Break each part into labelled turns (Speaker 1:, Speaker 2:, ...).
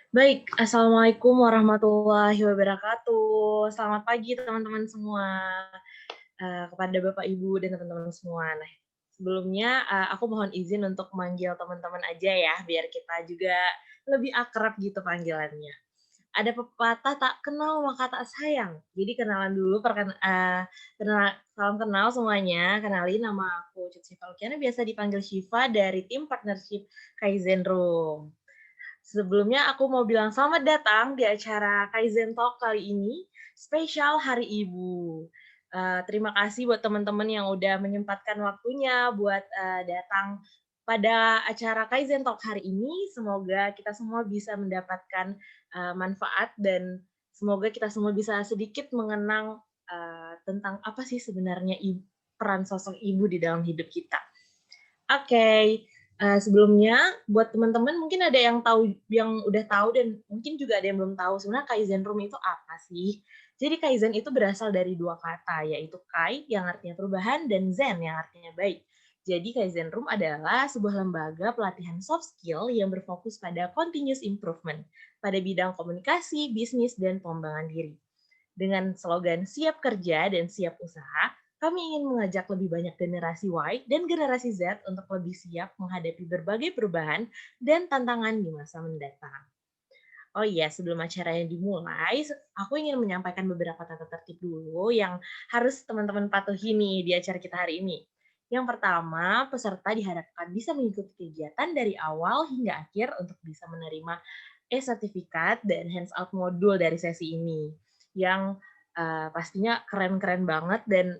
Speaker 1: Baik, Assalamualaikum warahmatullahi wabarakatuh. Selamat pagi teman-teman semua, kepada Bapak, Ibu, dan teman-teman semua. Nah, sebelumnya aku mohon izin untuk manggil teman-teman aja ya, biar kita juga lebih akrab gitu panggilannya. ada pepatah tak kenal maka tak sayang. Jadi kenalan dulu, salam kenal semuanya. Kenalin, nama aku Syifa Lukiana, biasa dipanggil Syifa dari tim partnership Kaizen Room. Sebelumnya aku mau bilang selamat datang di acara Kaizen Talk kali ini, spesial Hari Ibu. Terima kasih buat teman-teman yang udah menyempatkan waktunya buat datang pada acara Kaizen Talk hari ini. Semoga kita semua bisa mendapatkan manfaat dan semoga kita semua bisa sedikit mengenang tentang apa sih sebenarnya peran sosok ibu di dalam hidup kita. Oke. Sebelumnya buat teman-teman mungkin ada yang tahu, yang udah tahu dan mungkin juga ada yang belum tahu sebenarnya Kaizen Room itu apa sih? Jadi Kaizen itu berasal dari dua kata, yaitu Kai yang artinya perubahan dan Zen yang artinya baik. Jadi Kaizen Room adalah sebuah lembaga pelatihan soft skill yang berfokus pada continuous improvement pada bidang komunikasi, bisnis, dan pengembangan diri. Dengan slogan siap kerja dan siap usaha, kami ingin mengajak lebih banyak generasi Y dan generasi Z untuk lebih siap menghadapi berbagai perubahan dan tantangan di masa mendatang. Oh iya, sebelum acaranya dimulai, aku ingin menyampaikan beberapa tata tertib dulu yang harus teman-teman patuhi nih di acara kita hari ini. Yang pertama, peserta diharapkan bisa mengikuti kegiatan dari awal hingga akhir untuk bisa menerima e-sertifikat dan hands-out modul dari sesi ini. Yang pastinya keren-keren banget dan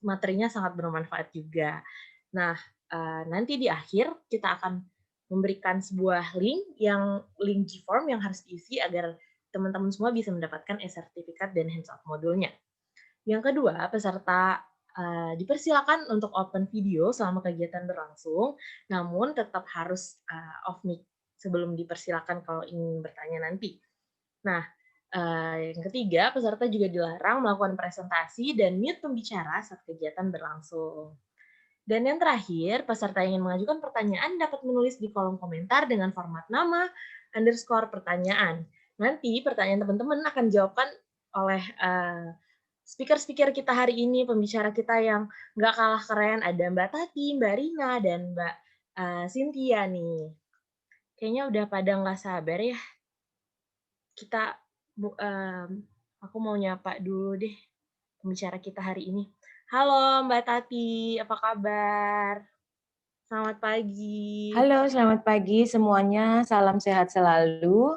Speaker 1: materinya sangat bermanfaat juga. Nah, nanti di akhir kita akan memberikan sebuah link G-Form yang harus diisi agar teman-teman semua bisa mendapatkan e-sertifikat dan hands-out modulnya. Yang kedua, peserta dipersilakan untuk open video selama kegiatan berlangsung, namun tetap harus off mic sebelum dipersilakan kalau ingin bertanya nanti. Nah, yang ketiga, peserta juga dilarang melakukan presentasi dan mute pembicara saat kegiatan berlangsung. Dan yang terakhir, peserta yang ingin mengajukan pertanyaan dapat menulis di kolom komentar dengan format nama _pertanyaan. Nanti pertanyaan teman-teman akan dijawabkan oleh speaker-speaker kita hari ini, pembicara kita yang nggak kalah keren. Ada Mbak Tati, Mbak Rina, dan Mbak Cynthia nih. Kayaknya udah pada nggak sabar ya. Aku mau nyapa dulu deh pembicara kita hari ini. Halo Mbak Tati, apa kabar? Selamat pagi.
Speaker 2: Halo, selamat pagi semuanya. Salam sehat selalu.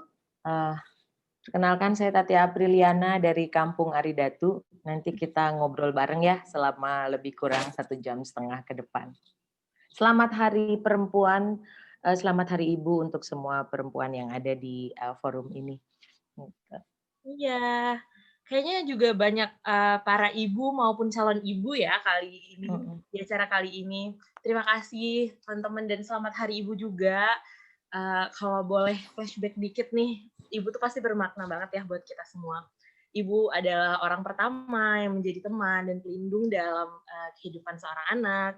Speaker 2: Perkenalkan, saya Tati Apriliana dari Kampung Aridatu. Nanti kita ngobrol bareng ya selama lebih kurang 1,5 jam ke depan. Selamat Hari Perempuan, selamat Hari Ibu untuk semua perempuan yang ada di forum ini.
Speaker 1: Iya, kayaknya juga banyak para ibu maupun calon ibu ya kali ini, di acara kali ini. Terima kasih teman-teman dan selamat Hari Ibu juga. Kalau boleh flashback dikit nih, ibu tuh pasti bermakna banget ya buat kita semua. Ibu adalah orang pertama yang menjadi teman dan pelindung dalam kehidupan seorang anak.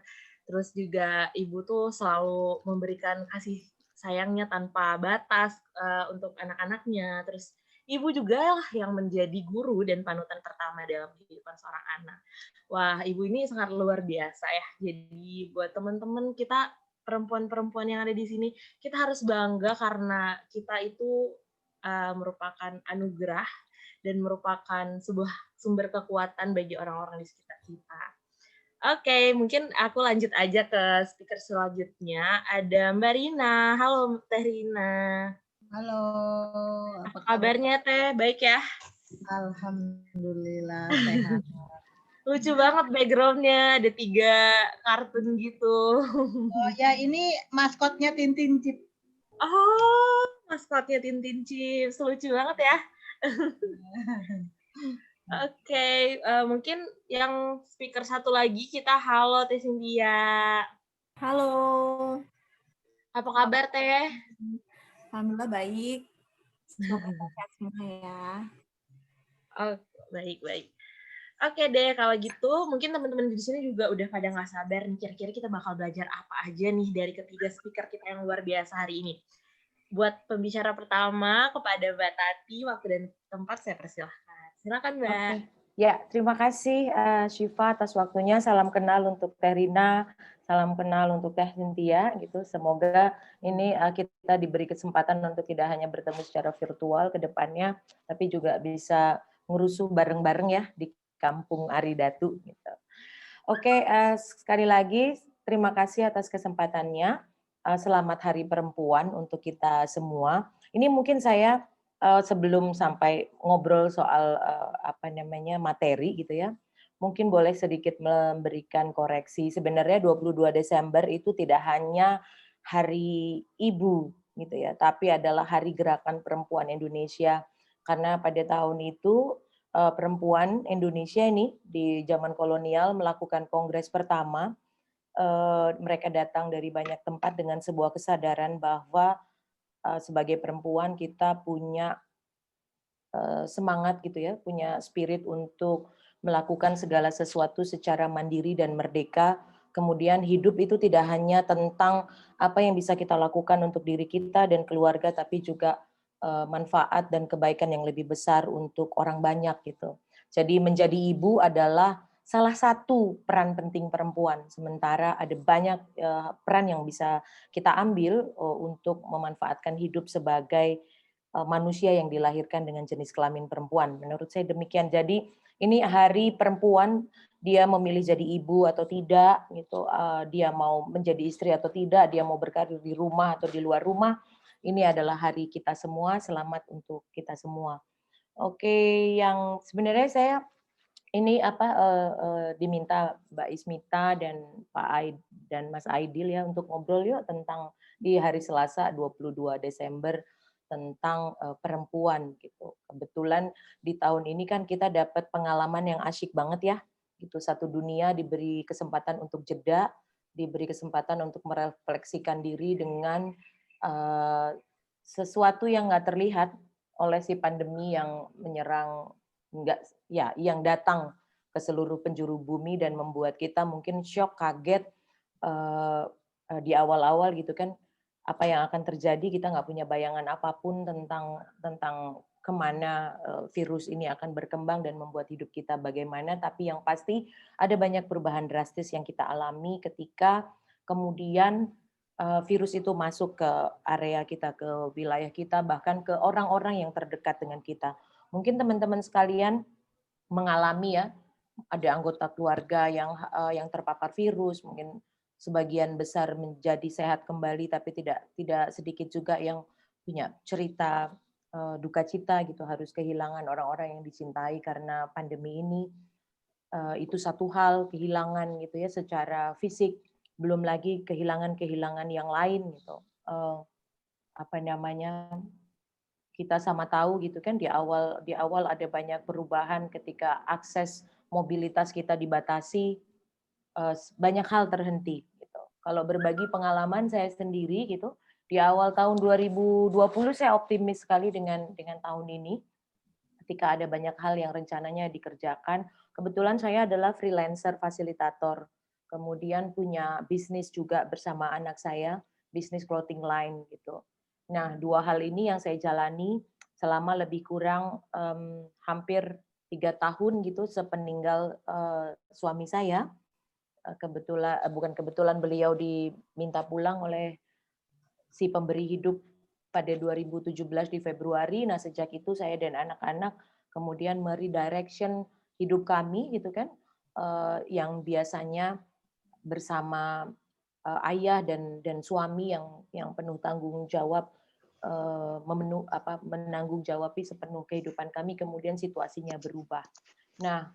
Speaker 1: Terus juga ibu tuh selalu memberikan kasih sayangnya tanpa batas untuk anak-anaknya. Terus ibu juga lah yang menjadi guru dan panutan pertama dalam kehidupan seorang anak. Wah, ibu ini sangat luar biasa ya. Jadi buat teman-teman kita perempuan-perempuan yang ada di sini, kita harus bangga karena kita itu merupakan anugerah dan merupakan sebuah sumber kekuatan bagi orang-orang di sekitar kita. Oke, mungkin aku lanjut aja ke speaker selanjutnya. Ada Mbak Rina. Halo Teh Rina.
Speaker 3: Halo,
Speaker 1: Apa kabarnya Teh? Baik ya?
Speaker 3: Alhamdulillah sehat.
Speaker 1: Lucu banget background-nya, ada 3 kartun gitu.
Speaker 3: Oh ya, ini maskotnya Tintin Cip.
Speaker 1: Oh, maskotnya Tintin Chips, lucu banget ya. Oke, mungkin yang speaker satu lagi kita halo Teh Cynthia.
Speaker 4: Halo.
Speaker 1: Apa kabar Teh?
Speaker 4: Alhamdulillah baik. Semoga sehat semua ya.
Speaker 1: Oh, baik. Oke deh, kalau gitu mungkin teman-teman di sini juga udah pada nggak sabar nih, kira-kira kita bakal belajar apa aja nih dari ketiga speaker kita yang luar biasa hari ini. Buat pembicara pertama, kepada Mbak Tati, waktu dan tempat saya persilahkan. Silakan Mbak.
Speaker 2: Okay. Ya, terima kasih Syifa atas waktunya. Salam kenal untuk Teh Rina. Salam kenal untuk Teh Cynthia gitu. Semoga ini kita diberi kesempatan untuk tidak hanya bertemu secara virtual ke depannya, tapi juga bisa ngerusuh bareng-bareng ya di Kampung Aridatu gitu. Oke, sekali lagi terima kasih atas kesempatannya. Selamat Hari Perempuan untuk kita semua. Ini mungkin saya sebelum sampai ngobrol soal apa namanya materi gitu ya, mungkin boleh sedikit memberikan koreksi. Sebenarnya 22 Desember itu tidak hanya Hari Ibu gitu ya, tapi adalah Hari Gerakan Perempuan Indonesia. Karena pada tahun itu perempuan Indonesia ini di zaman kolonial melakukan kongres pertama. Mereka datang dari banyak tempat dengan sebuah kesadaran bahwa sebagai perempuan kita punya semangat gitu ya, punya spirit untuk melakukan segala sesuatu secara mandiri dan merdeka. Kemudian hidup itu tidak hanya tentang apa yang bisa kita lakukan untuk diri kita dan keluarga, tapi juga manfaat dan kebaikan yang lebih besar untuk orang banyak gitu. Jadi menjadi ibu adalah salah satu peran penting perempuan. Sementara ada banyak peran yang bisa kita ambil untuk memanfaatkan hidup sebagai manusia yang dilahirkan dengan jenis kelamin perempuan. Menurut saya demikian. Jadi ini Hari Perempuan, dia memilih jadi ibu atau tidak, gitu. Dia mau menjadi istri atau tidak, dia mau berkarir di rumah atau di luar rumah. Ini adalah hari kita semua. Selamat untuk kita semua. Oke, yang sebenarnya saya ini diminta Mbak Ismita dan Pak Aid dan Mas Aidil ya untuk ngobrol yuk tentang di hari Selasa 22 Desember tentang perempuan gitu. Kebetulan di tahun ini kan kita dapat pengalaman yang asyik banget ya. Gitu, satu dunia diberi kesempatan untuk jeda, diberi kesempatan untuk merefleksikan diri dengan sesuatu yang nggak terlihat oleh si pandemi yang menyerang yang datang ke seluruh penjuru bumi dan membuat kita mungkin shock, kaget di awal-awal gitu kan, apa yang akan terjadi kita nggak punya bayangan apapun tentang kemana virus ini akan berkembang dan membuat hidup kita bagaimana, tapi yang pasti ada banyak perubahan drastis yang kita alami ketika kemudian virus itu masuk ke area kita, ke wilayah kita, bahkan ke orang-orang yang terdekat dengan kita. Mungkin teman-teman sekalian mengalami ya, ada anggota keluarga yang terpapar virus, mungkin sebagian besar menjadi sehat kembali, tapi tidak sedikit juga yang punya cerita duka cita gitu, harus kehilangan orang-orang yang dicintai karena pandemi ini. Itu satu hal, kehilangan gitu ya secara fisik, belum lagi kehilangan yang lain gitu. Apa namanya? Kita sama tahu gitu kan di awal ada banyak perubahan ketika akses mobilitas kita dibatasi, banyak hal terhenti gitu. Kalau berbagi pengalaman saya sendiri gitu, di awal tahun 2020 saya optimis sekali dengan tahun ini. Ketika ada banyak hal yang rencananya dikerjakan, kebetulan saya adalah freelancer fasilitator. Kemudian punya bisnis juga bersama anak saya, bisnis clothing line gitu. Nah, dua hal ini yang saya jalani selama lebih kurang hampir 3 tahun gitu sepeninggal suami saya. Bukan kebetulan beliau diminta pulang oleh si pemberi hidup pada 2017 di Februari. Nah, sejak itu saya dan anak-anak kemudian meredirection hidup kami gitu kan, yang biasanya bersama ayah dan suami yang penuh tanggung jawab, menanggung jawabi sepenuh kehidupan kami, kemudian situasinya berubah. Nah,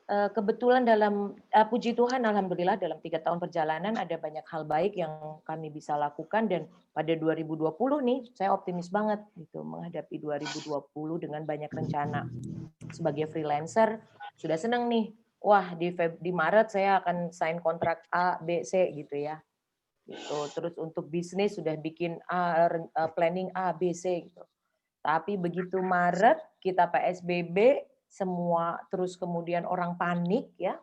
Speaker 2: kebetulan dalam puji Tuhan alhamdulillah dalam 3 tahun perjalanan ada banyak hal baik yang kami bisa lakukan, dan pada 2020 nih saya optimis banget gitu menghadapi 2020 dengan banyak rencana. Sebagai freelancer sudah senang nih, wah di Maret saya akan sign kontrak A, B, C gitu ya. Gitu. Terus untuk bisnis sudah bikin planning A, B, C gitu. Tapi begitu Maret kita PSBB, semua terus kemudian orang panik ya,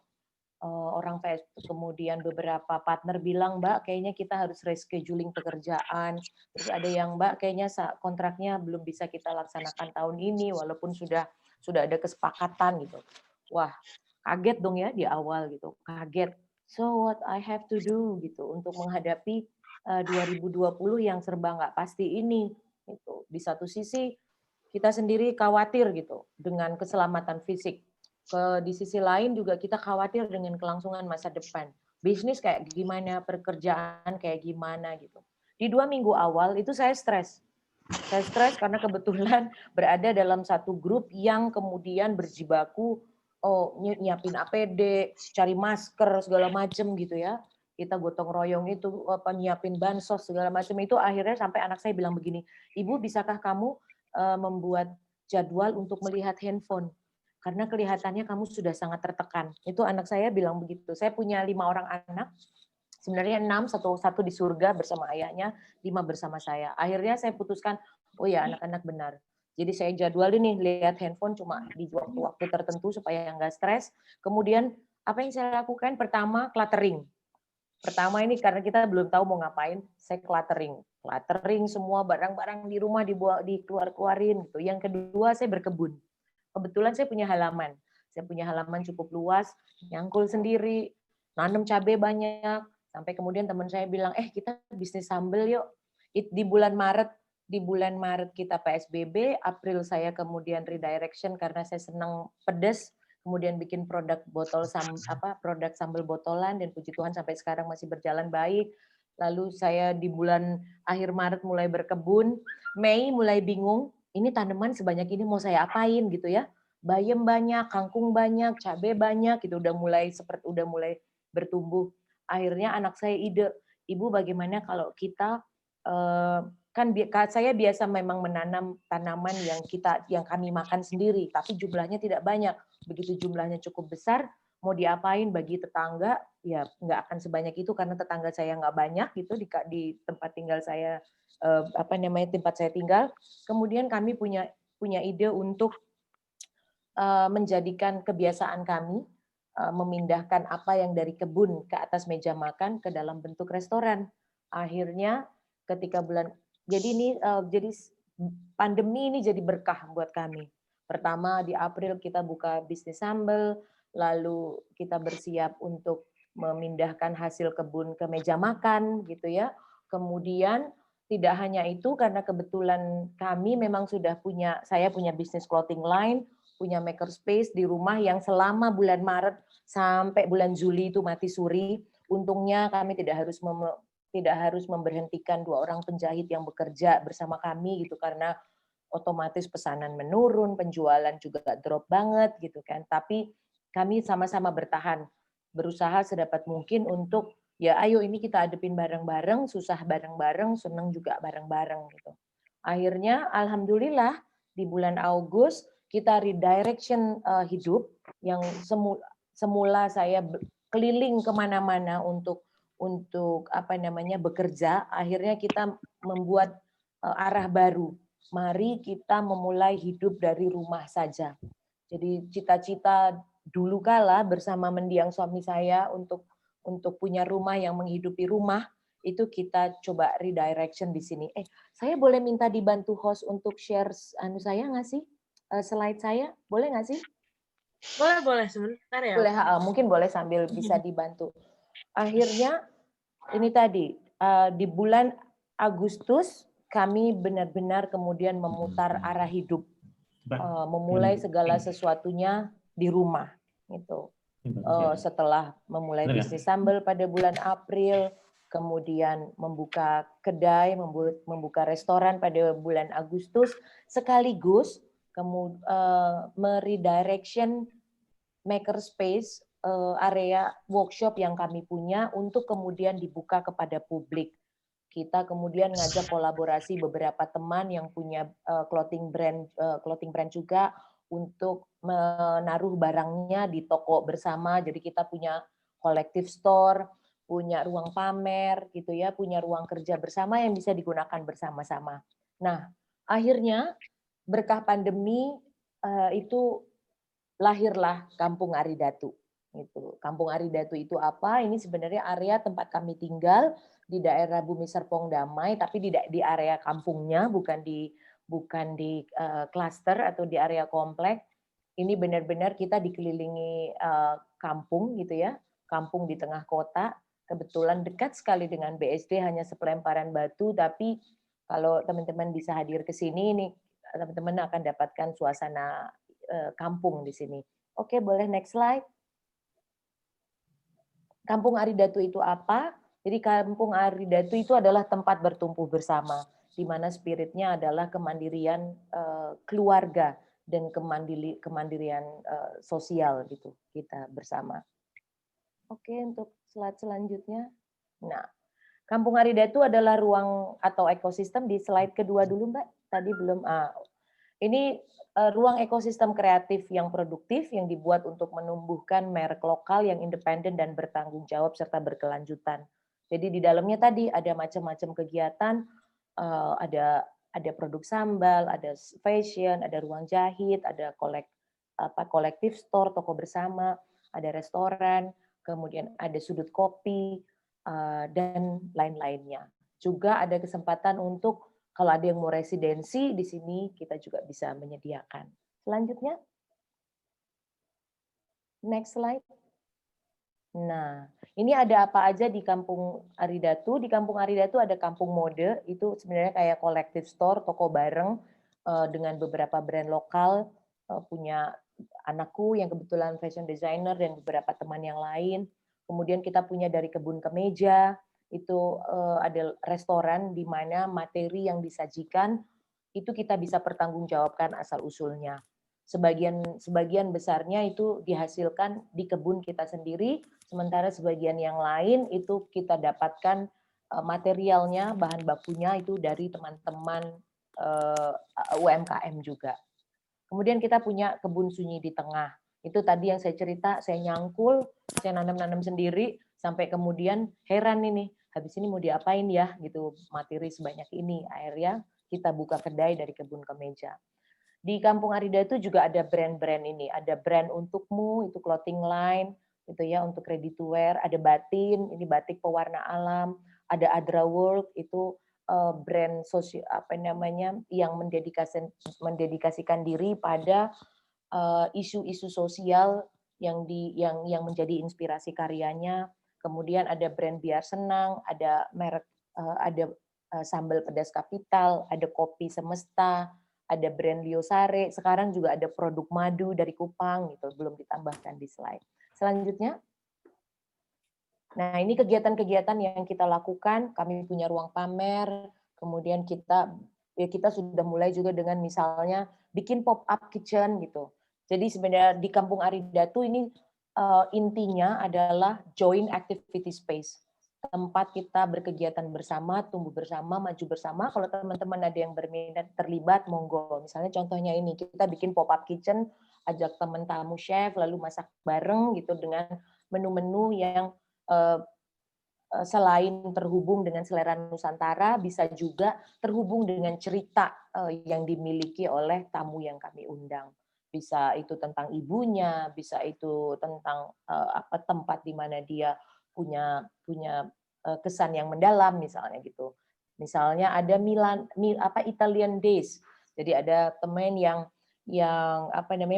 Speaker 2: kemudian beberapa partner bilang, Mbak kayaknya kita harus rescheduling pekerjaan, terus ada yang Mbak kayaknya kontraknya belum bisa kita laksanakan tahun ini walaupun sudah ada kesepakatan gitu. Wah, kaget dong ya di awal gitu, kaget. So what I have to do gitu untuk menghadapi 2020 yang serba nggak pasti ini. Gitu. Di satu sisi kita sendiri khawatir gitu dengan keselamatan fisik. Di sisi lain juga kita khawatir dengan kelangsungan masa depan. Bisnis kayak gimana, pekerjaan kayak gimana gitu. Di 2 minggu awal itu saya stres. Saya stres karena kebetulan berada dalam satu grup yang kemudian berjibaku nyiapin APD, cari masker segala macam gitu ya. Kita gotong royong itu nyiapin bansos segala macam itu akhirnya sampai anak saya bilang begini, "Ibu, bisakah kamu membuat jadwal untuk melihat handphone? Karena kelihatannya kamu sudah sangat tertekan." Itu anak saya bilang begitu. Saya punya 5 orang anak, sebenarnya 6, satu di surga bersama ayahnya, 5 bersama saya. Akhirnya saya putuskan, oh ya anak-anak benar. Jadi saya jadwalin nih lihat handphone cuma di waktu-waktu tertentu supaya nggak stres. Kemudian apa yang saya lakukan? Pertama, cluttering. Pertama ini karena kita belum tahu mau ngapain, saya cluttering. Cluttering semua barang-barang di rumah dikeluar-keluarin gitu. Yang kedua, saya berkebun. Kebetulan saya punya halaman. Saya punya halaman cukup luas, nyangkul sendiri, nanam cabai banyak. Sampai kemudian teman saya bilang, kita bisnis sambal yuk. Di bulan Maret kita PSBB, April saya kemudian redirection karena saya senang pedas, kemudian bikin produk produk sambal botolan, dan puji Tuhan sampai sekarang masih berjalan baik. Lalu saya di bulan akhir Maret mulai berkebun, Mei mulai bingung, ini tanaman sebanyak ini mau saya apain gitu ya. Bayam banyak, kangkung banyak, cabai banyak, gitu udah mulai bertumbuh. Akhirnya anak saya ide, "Ibu, bagaimana kalau kita kan saya biasa memang menanam tanaman yang kami makan sendiri, tapi jumlahnya tidak banyak. Begitu jumlahnya cukup besar, mau diapain bagi tetangga, ya nggak akan sebanyak itu karena tetangga saya nggak banyak gitu di tempat tinggal saya, tempat saya tinggal. Kemudian kami punya ide untuk menjadikan kebiasaan kami memindahkan apa yang dari kebun ke atas meja makan ke dalam bentuk restoran. Akhirnya ketika jadi pandemi ini jadi berkah buat kami. Pertama di April kita buka bisnis sambal, lalu kita bersiap untuk memindahkan hasil kebun ke meja makan gitu ya. Kemudian tidak hanya itu, karena kebetulan saya punya bisnis clothing line, punya makerspace di rumah yang selama bulan Maret sampai bulan Juli itu mati suri. Untungnya kami tidak harus memberhentikan 2 orang penjahit yang bekerja bersama kami gitu, karena otomatis pesanan menurun, penjualan juga drop banget gitu kan. Tapi kami sama-sama bertahan, berusaha sedapat mungkin untuk ya ayo ini kita hadepin bareng-bareng, susah bareng-bareng, seneng juga bareng-bareng gitu. Akhirnya alhamdulillah di bulan Agustus kita redirection hidup yang semula saya keliling kemana-mana untuk bekerja, akhirnya kita membuat arah baru. Mari kita memulai hidup dari rumah saja. Jadi cita-cita dulu kala bersama mendiang suami saya untuk punya rumah yang menghidupi rumah, itu kita coba redirection di sini. Saya boleh minta dibantu host untuk share saya nggak sih? Slide saya, boleh nggak sih?
Speaker 1: Boleh sebentar ya.
Speaker 2: Boleh, mungkin boleh sambil bisa dibantu. Akhirnya ini tadi di bulan Agustus kami benar-benar kemudian memutar arah hidup, memulai segala sesuatunya di rumah gitu. Setelah memulai bisnis sambal pada bulan April, kemudian membuka kedai, membuka restoran pada bulan Agustus, sekaligus meredirection makerspace, area workshop yang kami punya untuk kemudian dibuka kepada publik. Kita kemudian ngajak kolaborasi beberapa teman yang punya clothing brand juga untuk menaruh barangnya di toko bersama. Jadi kita punya collective store, punya ruang pamer gitu ya, punya ruang kerja bersama yang bisa digunakan bersama-sama. Nah, akhirnya berkah pandemi itu lahirlah Kampung Aridatu. Gitu. Kampung Aridatu itu apa? Ini sebenarnya area tempat kami tinggal di daerah Bumi Serpong Damai, tapi di area kampungnya, bukan di klaster atau di area komplek. Ini benar-benar kita dikelilingi kampung gitu ya, kampung di tengah kota, kebetulan dekat sekali dengan BSD, hanya sepelemparan batu, tapi kalau teman-teman bisa hadir ke sini, ini teman-teman akan dapatkan suasana kampung di sini. Oke, boleh next slide. Kampung Aridatu itu apa? Jadi Kampung Aridatu itu adalah tempat bertumbuh bersama, di mana spiritnya adalah kemandirian keluarga dan kemandirian sosial gitu kita bersama. Oke, untuk slide selanjutnya. Nah, Kampung Aridatu adalah ruang atau ekosistem di slide kedua dulu, Mbak. Tadi belum. Ini ruang ekosistem kreatif yang produktif yang dibuat untuk menumbuhkan merek lokal yang independen dan bertanggung jawab serta berkelanjutan. Jadi di dalamnya tadi ada macam-macam kegiatan, ada produk sambal, ada fashion, ada ruang jahit, ada kolektif store, toko bersama, ada restoran, kemudian ada sudut kopi, dan lain-lainnya. Juga ada kesempatan untuk kalau ada yang mau residensi di sini, kita juga bisa menyediakan. Selanjutnya, next slide. Nah, ini ada apa aja di Kampung Aridatu? Di Kampung Aridatu ada Kampung Mode, itu sebenarnya kayak collective store, toko bareng dengan beberapa brand lokal, punya anakku yang kebetulan fashion designer dan beberapa teman yang lain. Kemudian kita punya dari kebun ke meja, itu ada restoran di mana materi yang disajikan itu kita bisa pertanggungjawabkan asal-usulnya. Sebagian besarnya itu dihasilkan di kebun kita sendiri, sementara sebagian yang lain itu kita dapatkan materialnya, bahan bakunya itu dari teman-teman UMKM juga. Kemudian kita punya kebun sunyi di tengah. Itu tadi yang saya cerita, saya nyangkul, saya nanam-nanam sendiri, sampai kemudian heran ini, habis ini mau diapain ya, gitu materi sebanyak ini. Akhirnya kita buka kedai dari kebun ke meja. Di Kampung Aridatu juga ada brand-brand ini, ada brand untukmu, itu clothing line, gitu ya, untuk ready to wear, ada Batin, ini batik pewarna alam, ada Adra World, itu brand sosial apa namanya yang mendedikasikan diri pada isu-isu sosial yang menjadi inspirasi karyanya. Kemudian ada brand Biar Senang, ada merek ada sambal pedas kapital, ada kopi Semesta, ada brand Liosare, sekarang juga ada produk madu dari Kupang gitu, belum ditambahkan di slide. Selanjutnya. Nah, ini kegiatan-kegiatan yang kita lakukan, kami punya ruang pamer, kemudian kita sudah mulai juga dengan misalnya bikin pop-up kitchen gitu. Jadi sebenarnya di Kampung Aridatu ini intinya adalah joint activity space. Tempat kita berkegiatan bersama, tumbuh bersama, maju bersama. Kalau teman-teman ada yang berminat terlibat, monggo. Misalnya contohnya ini, kita bikin pop-up kitchen, ajak teman tamu chef, lalu masak bareng gitu dengan menu-menu yang selain terhubung dengan selera Nusantara, bisa juga terhubung dengan cerita yang dimiliki oleh tamu yang kami undang. Bisa itu tentang ibunya, bisa itu tentang tempat di mana dia punya kesan yang mendalam, misalnya gitu. Misalnya ada Italian Days, jadi ada teman yang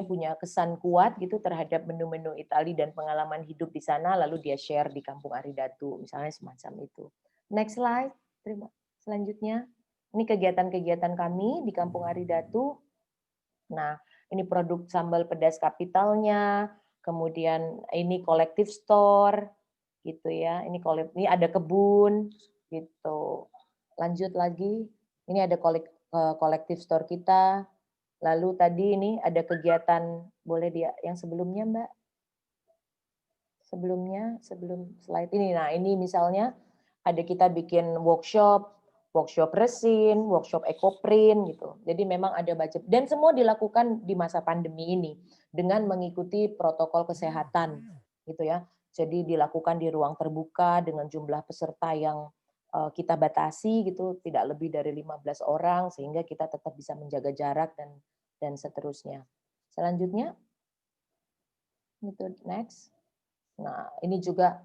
Speaker 2: punya kesan kuat gitu terhadap menu-menu Itali dan pengalaman hidup di sana, lalu dia share di Kampung Aridatu, misalnya semacam itu. Next slide. Selanjutnya, ini kegiatan-kegiatan kami di Kampung Aridatu. Nah, ini produk sambal pedas kapitalnya, kemudian ini collective store, gitu ya. Ini ada kebun, gitu. Lanjut lagi, ini ada collective store kita. Lalu tadi ini ada kegiatan, boleh dia yang sebelumnya Mbak? Sebelum slide ini. Nah ini misalnya ada kita bikin workshop resin, workshop ekoprint gitu. Jadi memang ada budget. Dan semua dilakukan di masa pandemi ini dengan mengikuti protokol kesehatan gitu ya. Jadi dilakukan di ruang terbuka dengan jumlah peserta yang kita batasi gitu, tidak lebih dari 15 orang sehingga kita tetap bisa menjaga jarak dan seterusnya. Selanjutnya, itu next. Nah, ini juga.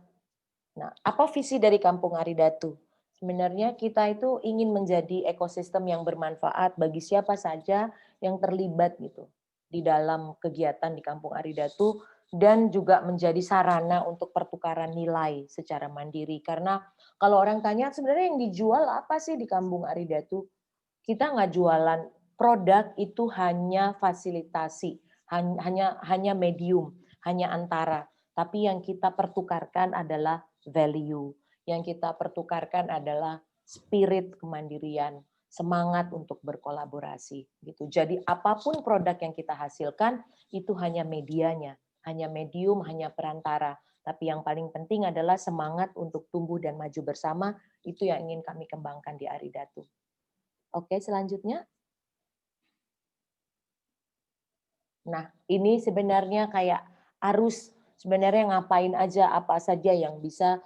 Speaker 2: Nah, apa visi dari Kampung Aridatu? Sebenarnya kita itu ingin menjadi ekosistem yang bermanfaat bagi siapa saja yang terlibat gitu di dalam kegiatan di Kampung Aridatu, dan juga menjadi sarana untuk pertukaran nilai secara mandiri. Karena kalau orang tanya sebenarnya yang dijual apa sih di Kampung Aridatu? Kita nggak jualan produk, itu hanya fasilitasi, hanya medium, hanya antara. Tapi yang kita pertukarkan adalah value, yang kita pertukarkan adalah spirit kemandirian, semangat untuk berkolaborasi gitu. Jadi apapun produk yang kita hasilkan itu hanya medianya, hanya medium, hanya perantara. Tapi yang paling penting adalah semangat untuk tumbuh dan maju bersama, itu yang ingin kami kembangkan di Aridatu. Oke, selanjutnya. Nah, ini sebenarnya kayak arus, sebenarnya ngapain aja, apa saja yang bisa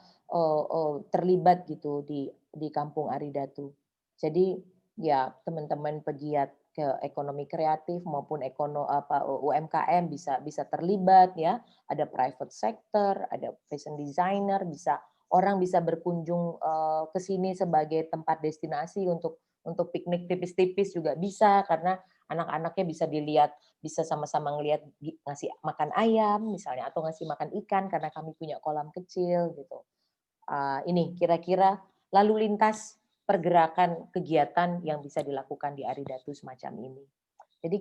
Speaker 2: terlibat gitu di Kampung Aridatu. Jadi ya teman-teman pegiat ke ekonomi kreatif maupun UMKM bisa terlibat ya. Ada private sector, ada fashion designer, orang bisa berkunjung ke sini sebagai tempat destinasi untuk piknik tipis-tipis juga bisa, karena anak-anaknya bisa dilihat, bisa sama-sama ngelihat ngasih makan ayam misalnya, atau ngasih makan ikan karena kami punya kolam kecil gitu. Ini kira-kira lalu lintas pergerakan kegiatan yang bisa dilakukan di Aridatu semacam ini. Jadi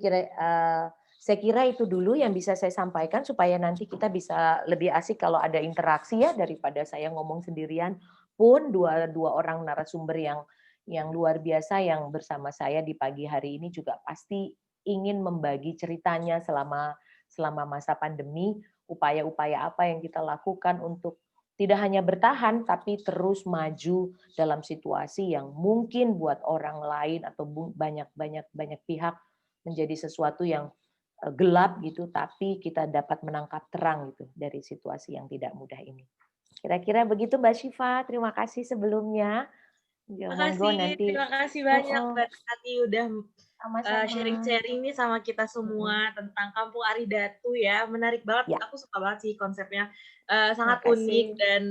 Speaker 2: saya kira itu dulu yang bisa saya sampaikan supaya nanti kita bisa lebih asik kalau ada interaksi ya, daripada saya ngomong sendirian. Pun dua orang narasumber yang luar biasa yang bersama saya di pagi hari ini juga pasti ingin membagi ceritanya selama masa pandemi, upaya-upaya apa yang kita lakukan untuk tidak hanya bertahan, tapi terus maju dalam situasi yang mungkin buat orang lain atau banyak pihak menjadi sesuatu yang gelap gitu, tapi kita dapat menangkap terang gitu dari situasi yang tidak mudah ini. Kira-kira begitu Mbak Syifa, terima kasih sebelumnya. Ya, monggo nanti.
Speaker 1: Terima kasih banyak Mbak Tati udah
Speaker 2: Sama-sama.
Speaker 1: sharing-sharing nih sama kita semua tentang Kampung Aridatu ya. Menarik banget,
Speaker 2: Ya.
Speaker 1: aku suka banget sih konsepnya. Sangat
Speaker 2: Makasih.
Speaker 1: unik dan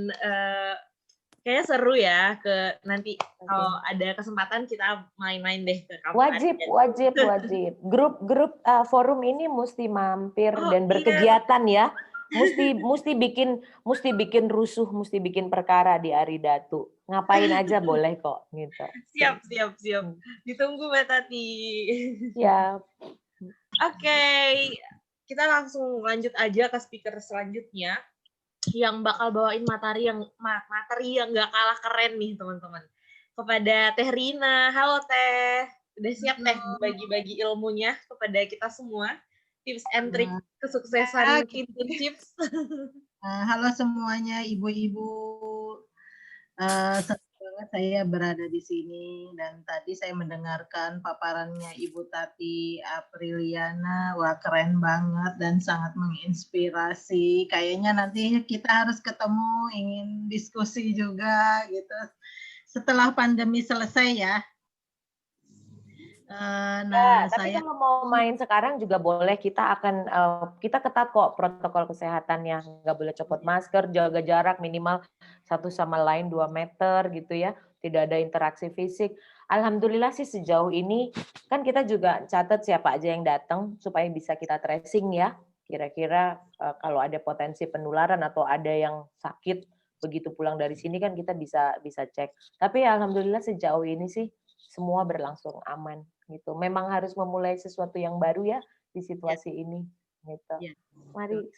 Speaker 1: kayaknya seru ya, nanti kalau ada kesempatan kita main-main deh ke Kampung Aridatu.
Speaker 2: Wajib. Grup forum ini mesti mampir dan
Speaker 1: Iya.
Speaker 2: berkegiatan ya. Mesti bikin rusuh, mesti bikin perkara di Aridatu. Ngapain aja boleh kok gitu.
Speaker 1: Siap. Ditunggu Mbak Tati.
Speaker 2: Siap.
Speaker 1: Oke, kita langsung lanjut aja ke speaker selanjutnya yang bakal bawain materi yang nggak kalah keren nih teman-teman. Kepada Teh Rina, halo Teh, udah siap Teh bagi-bagi ilmunya kepada kita semua, tips and trik kesuksesan Tintin Chips.
Speaker 3: Halo semuanya, ibu-ibu. Senang banget saya berada di sini dan tadi saya mendengarkan paparannya Ibu Tati Apriliana. Wah, keren banget dan sangat menginspirasi. Kayaknya nanti kita harus ketemu, ingin diskusi juga gitu setelah pandemi selesai ya.
Speaker 2: Tapi kalau mau main sekarang juga boleh, kita ketat kok protokol kesehatannya, nggak boleh copot masker, jaga jarak minimal satu sama lain 2 meter gitu ya, tidak ada interaksi fisik. Alhamdulillah sih sejauh ini kan kita juga catat siapa aja yang datang supaya bisa kita tracing ya, kira-kira kalau ada potensi penularan atau ada yang sakit begitu pulang dari sini kan kita bisa cek. Tapi alhamdulillah sejauh ini sih semua berlangsung aman gitu. Memang harus memulai sesuatu yang baru ya di situasi ini gitu. Mari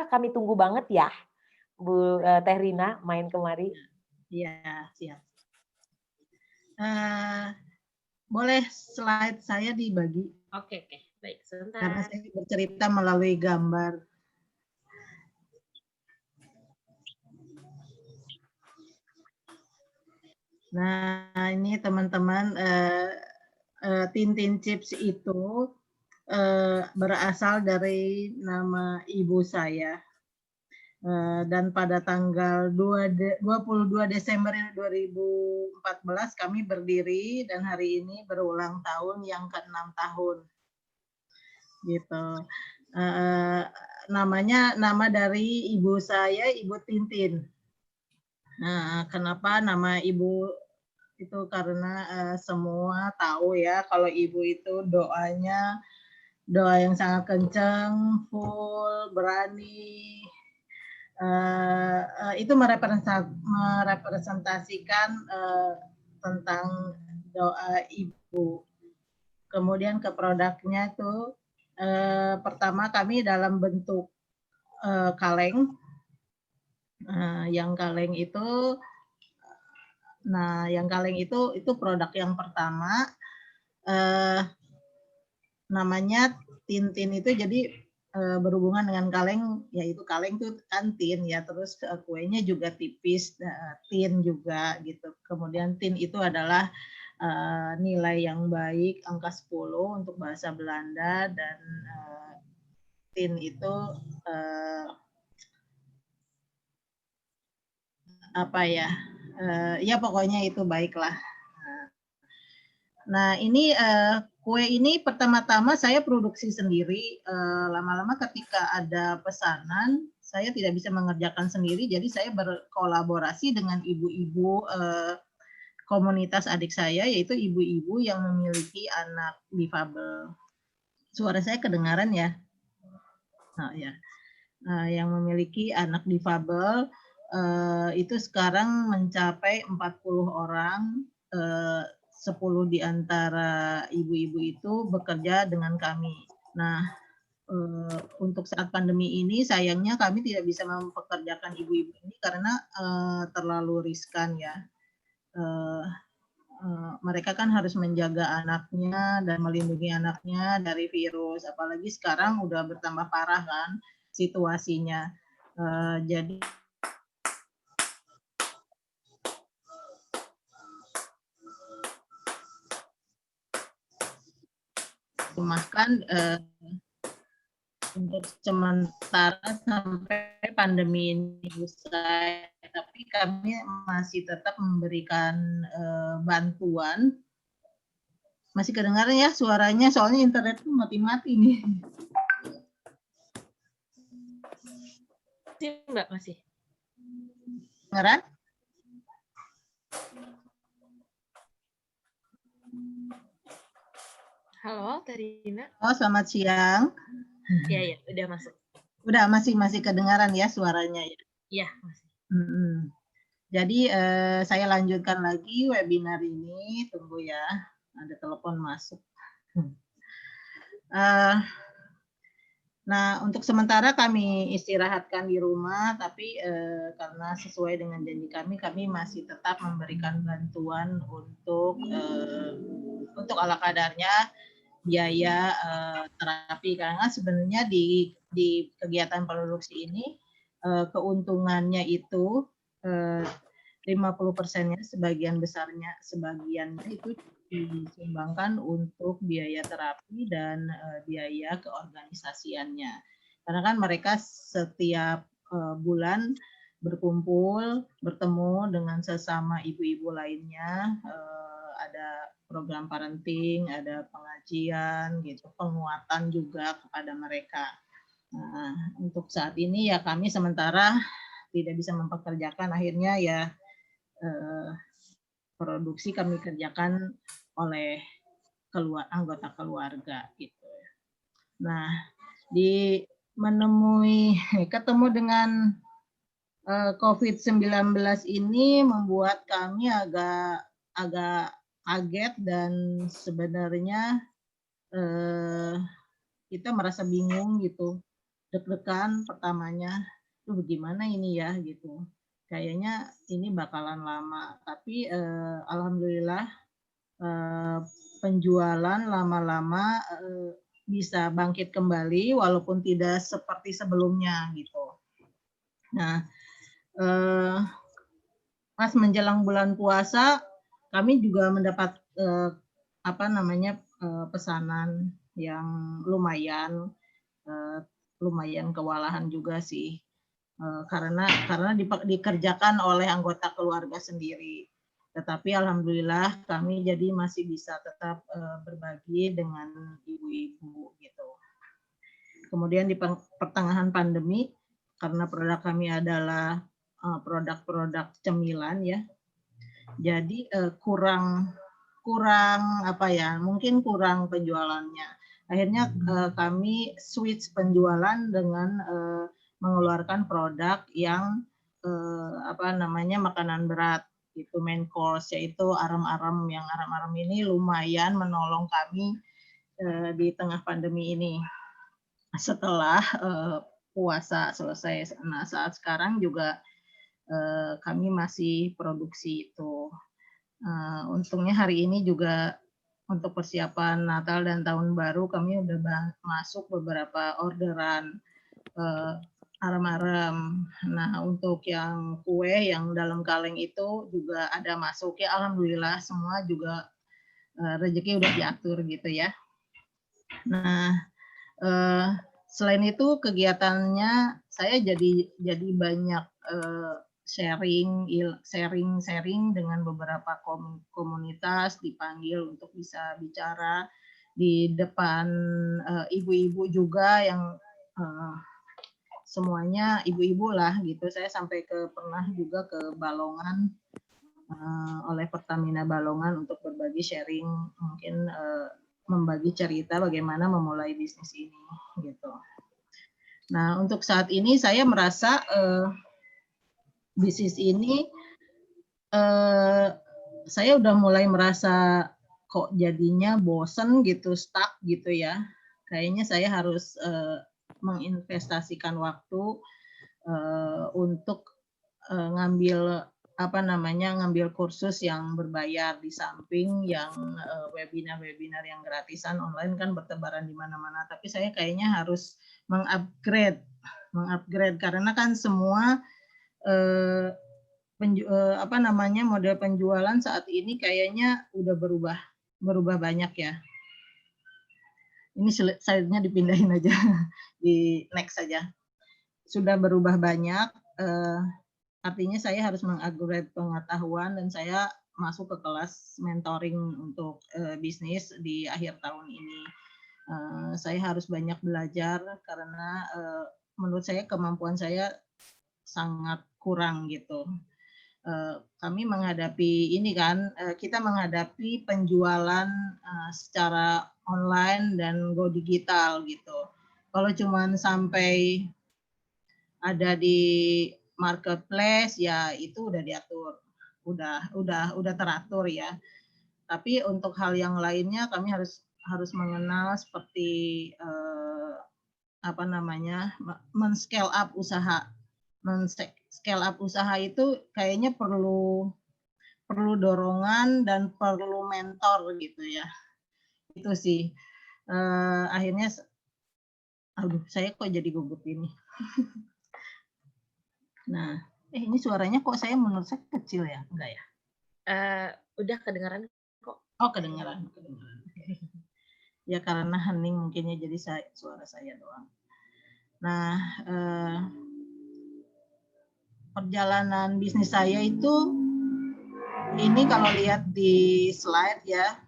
Speaker 2: kami tunggu banget ya Bu Teh Rina main kemari.
Speaker 3: Iya, siap. Boleh slide saya dibagi?
Speaker 1: Oke, baik, sebentar.
Speaker 3: Karena saya bercerita melalui gambar. Nah, ini teman-teman, Tintin Chips itu berasal dari nama ibu saya. Dan pada tanggal 22 Desember 2014 kami berdiri dan hari ini berulang tahun yang ke-6 tahun. Gitu. Nama dari ibu saya, Ibu Tintin. Nah, kenapa nama ibu itu? Karena semua tahu ya kalau ibu itu doanya doa yang sangat kencang, full, berani. Itu merepresentasikan tentang doa ibu. Kemudian ke produknya tuh pertama kami dalam bentuk kaleng. Yang kaleng itu produk yang pertama. Namanya tin-tin itu jadi berhubungan dengan kaleng, yaitu kaleng itu kan tin ya, terus kuenya juga tipis, tin juga gitu. Kemudian tin itu adalah nilai yang baik, angka 10 untuk bahasa Belanda, dan tin itu ya pokoknya itu baiklah. Nah ini kue ini pertama-tama saya produksi sendiri, lama-lama ketika ada pesanan saya tidak bisa mengerjakan sendiri, jadi saya berkolaborasi dengan ibu-ibu komunitas adik saya, yaitu ibu-ibu yang memiliki anak difabel. Suara saya kedengaran ya? Nah, ya. Yang memiliki anak difabel itu sekarang mencapai 40 orang, 10 di antara ibu-ibu itu bekerja dengan kami. Nah, untuk saat pandemi ini sayangnya kami tidak bisa mempekerjakan ibu-ibu ini karena terlalu riskan ya. Mereka kan harus menjaga anaknya dan melindungi anaknya dari virus, apalagi sekarang udah bertambah parah kan situasinya. Jadi rumahkan untuk sementara sampai pandemi ini usai, tapi kami masih tetap memberikan bantuan. Masih kedengaran ya suaranya, soalnya internet tuh mati-mati nih.
Speaker 1: Mbak masih.
Speaker 3: Kedengaran?
Speaker 1: Halo, Tarina.
Speaker 3: Oh, selamat siang.
Speaker 1: Iya, udah masuk.
Speaker 3: Udah masih kedengaran ya suaranya ya?
Speaker 1: Iya, masih.
Speaker 3: Jadi saya lanjutkan lagi webinar ini, tunggu ya, ada telepon masuk. Nah, untuk sementara kami istirahatkan di rumah, tapi karena sesuai dengan janji kami masih tetap memberikan bantuan untuk ala kadarnya biaya terapi, karena sebenarnya di kegiatan produksi ini keuntungannya itu 50%-nya sebagiannya itu disumbangkan untuk biaya terapi dan biaya keorganisasiannya. Karena kan mereka setiap bulan berkumpul, bertemu dengan sesama ibu-ibu lainnya, ada program parenting, ada pengajian, gitu, penguatan juga kepada mereka. Nah, untuk saat ini ya kami sementara tidak bisa mempekerjakan, akhirnya ya produksi kami kerjakan oleh anggota keluarga gitu. Nah, ketemu dengan COVID-19 ini membuat kami agak kaget, dan sebenarnya kita merasa bingung gitu, deg-degan pertamanya, tuh gimana ini ya gitu. Kayaknya ini bakalan lama, tapi alhamdulillah penjualan lama-lama bisa bangkit kembali walaupun tidak seperti sebelumnya gitu. Nah, pas menjelang bulan puasa kami juga mendapat pesanan yang lumayan kewalahan juga sih. Karena dikerjakan oleh anggota keluarga sendiri. Tetapi alhamdulillah kami jadi masih bisa tetap berbagi dengan ibu-ibu gitu. Kemudian di pertengahan pandemi, karena produk kami adalah produk-produk cemilan ya, jadi mungkin kurang penjualannya. Akhirnya kami switch penjualan dengan mengeluarkan produk yang makanan berat, itu main course, yaitu arem-arem. Yang arem-arem ini lumayan menolong kami di tengah pandemi ini. Setelah puasa selesai, nah saat sekarang juga kami masih produksi itu. Untungnya hari ini juga untuk persiapan Natal dan Tahun Baru kami udah masuk beberapa orderan arem-arem. Nah, untuk yang kue yang dalam kaleng itu juga ada masuk ya, alhamdulillah semua juga rezeki udah diatur gitu ya. Nah, selain itu kegiatannya saya jadi banyak sharing dengan beberapa komunitas, dipanggil untuk bisa bicara di depan ibu-ibu juga yang semuanya ibu-ibu lah gitu. Saya sampai pernah juga ke Balongan oleh Pertamina Balongan untuk berbagi sharing, mungkin membagi cerita bagaimana memulai bisnis ini gitu. Nah, untuk saat ini saya merasa bisnis ini saya udah mulai merasa kok jadinya bosen gitu, stuck gitu ya. Kayaknya saya harus menginvestasikan waktu untuk ngambil kursus yang berbayar di samping yang webinar-webinar yang gratisan online kan bertebaran di mana-mana. Tapi saya kayaknya harus mengupgrade karena kan semua model penjualan saat ini kayaknya udah berubah banyak ya. Ini slide-nya dipindahin aja, di next saja. Sudah berubah banyak, artinya saya harus mengupgrade pengetahuan dan saya masuk ke kelas mentoring untuk bisnis di akhir tahun ini. Saya harus banyak belajar karena menurut saya kemampuan saya sangat kurang gitu. Kami menghadapi ini kan, kita menghadapi penjualan secara online dan go digital gitu. Kalau cuman sampai ada di marketplace ya itu udah diatur, udah teratur ya. Tapi untuk hal yang lainnya kami harus mengenal seperti men-scale up usaha. Men-scale up usaha itu kayaknya perlu dorongan dan perlu mentor gitu ya. Itu sih. Akhirnya saya kok jadi gugup ini. Nah, ini suaranya kok menurut saya kecil ya? Enggak ya?
Speaker 1: Udah kedengaran kok.
Speaker 3: Oh, kedengaran. Ya karena hening mungkinnya jadi suara saya doang. Nah, perjalanan bisnis saya itu ini kalau lihat di slide ya,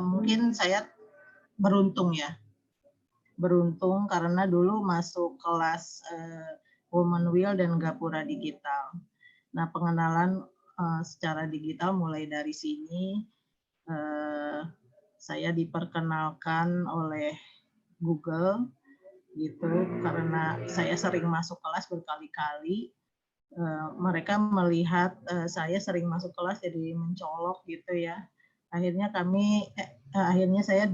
Speaker 3: mungkin saya beruntung ya. Beruntung karena dulu masuk kelas Woman Wheel dan Gapura Digital. Nah, pengenalan secara digital mulai dari sini. Saya diperkenalkan oleh Google gitu karena saya sering masuk kelas berkali-kali. Mereka melihat saya sering masuk kelas jadi mencolok gitu ya. Akhirnya saya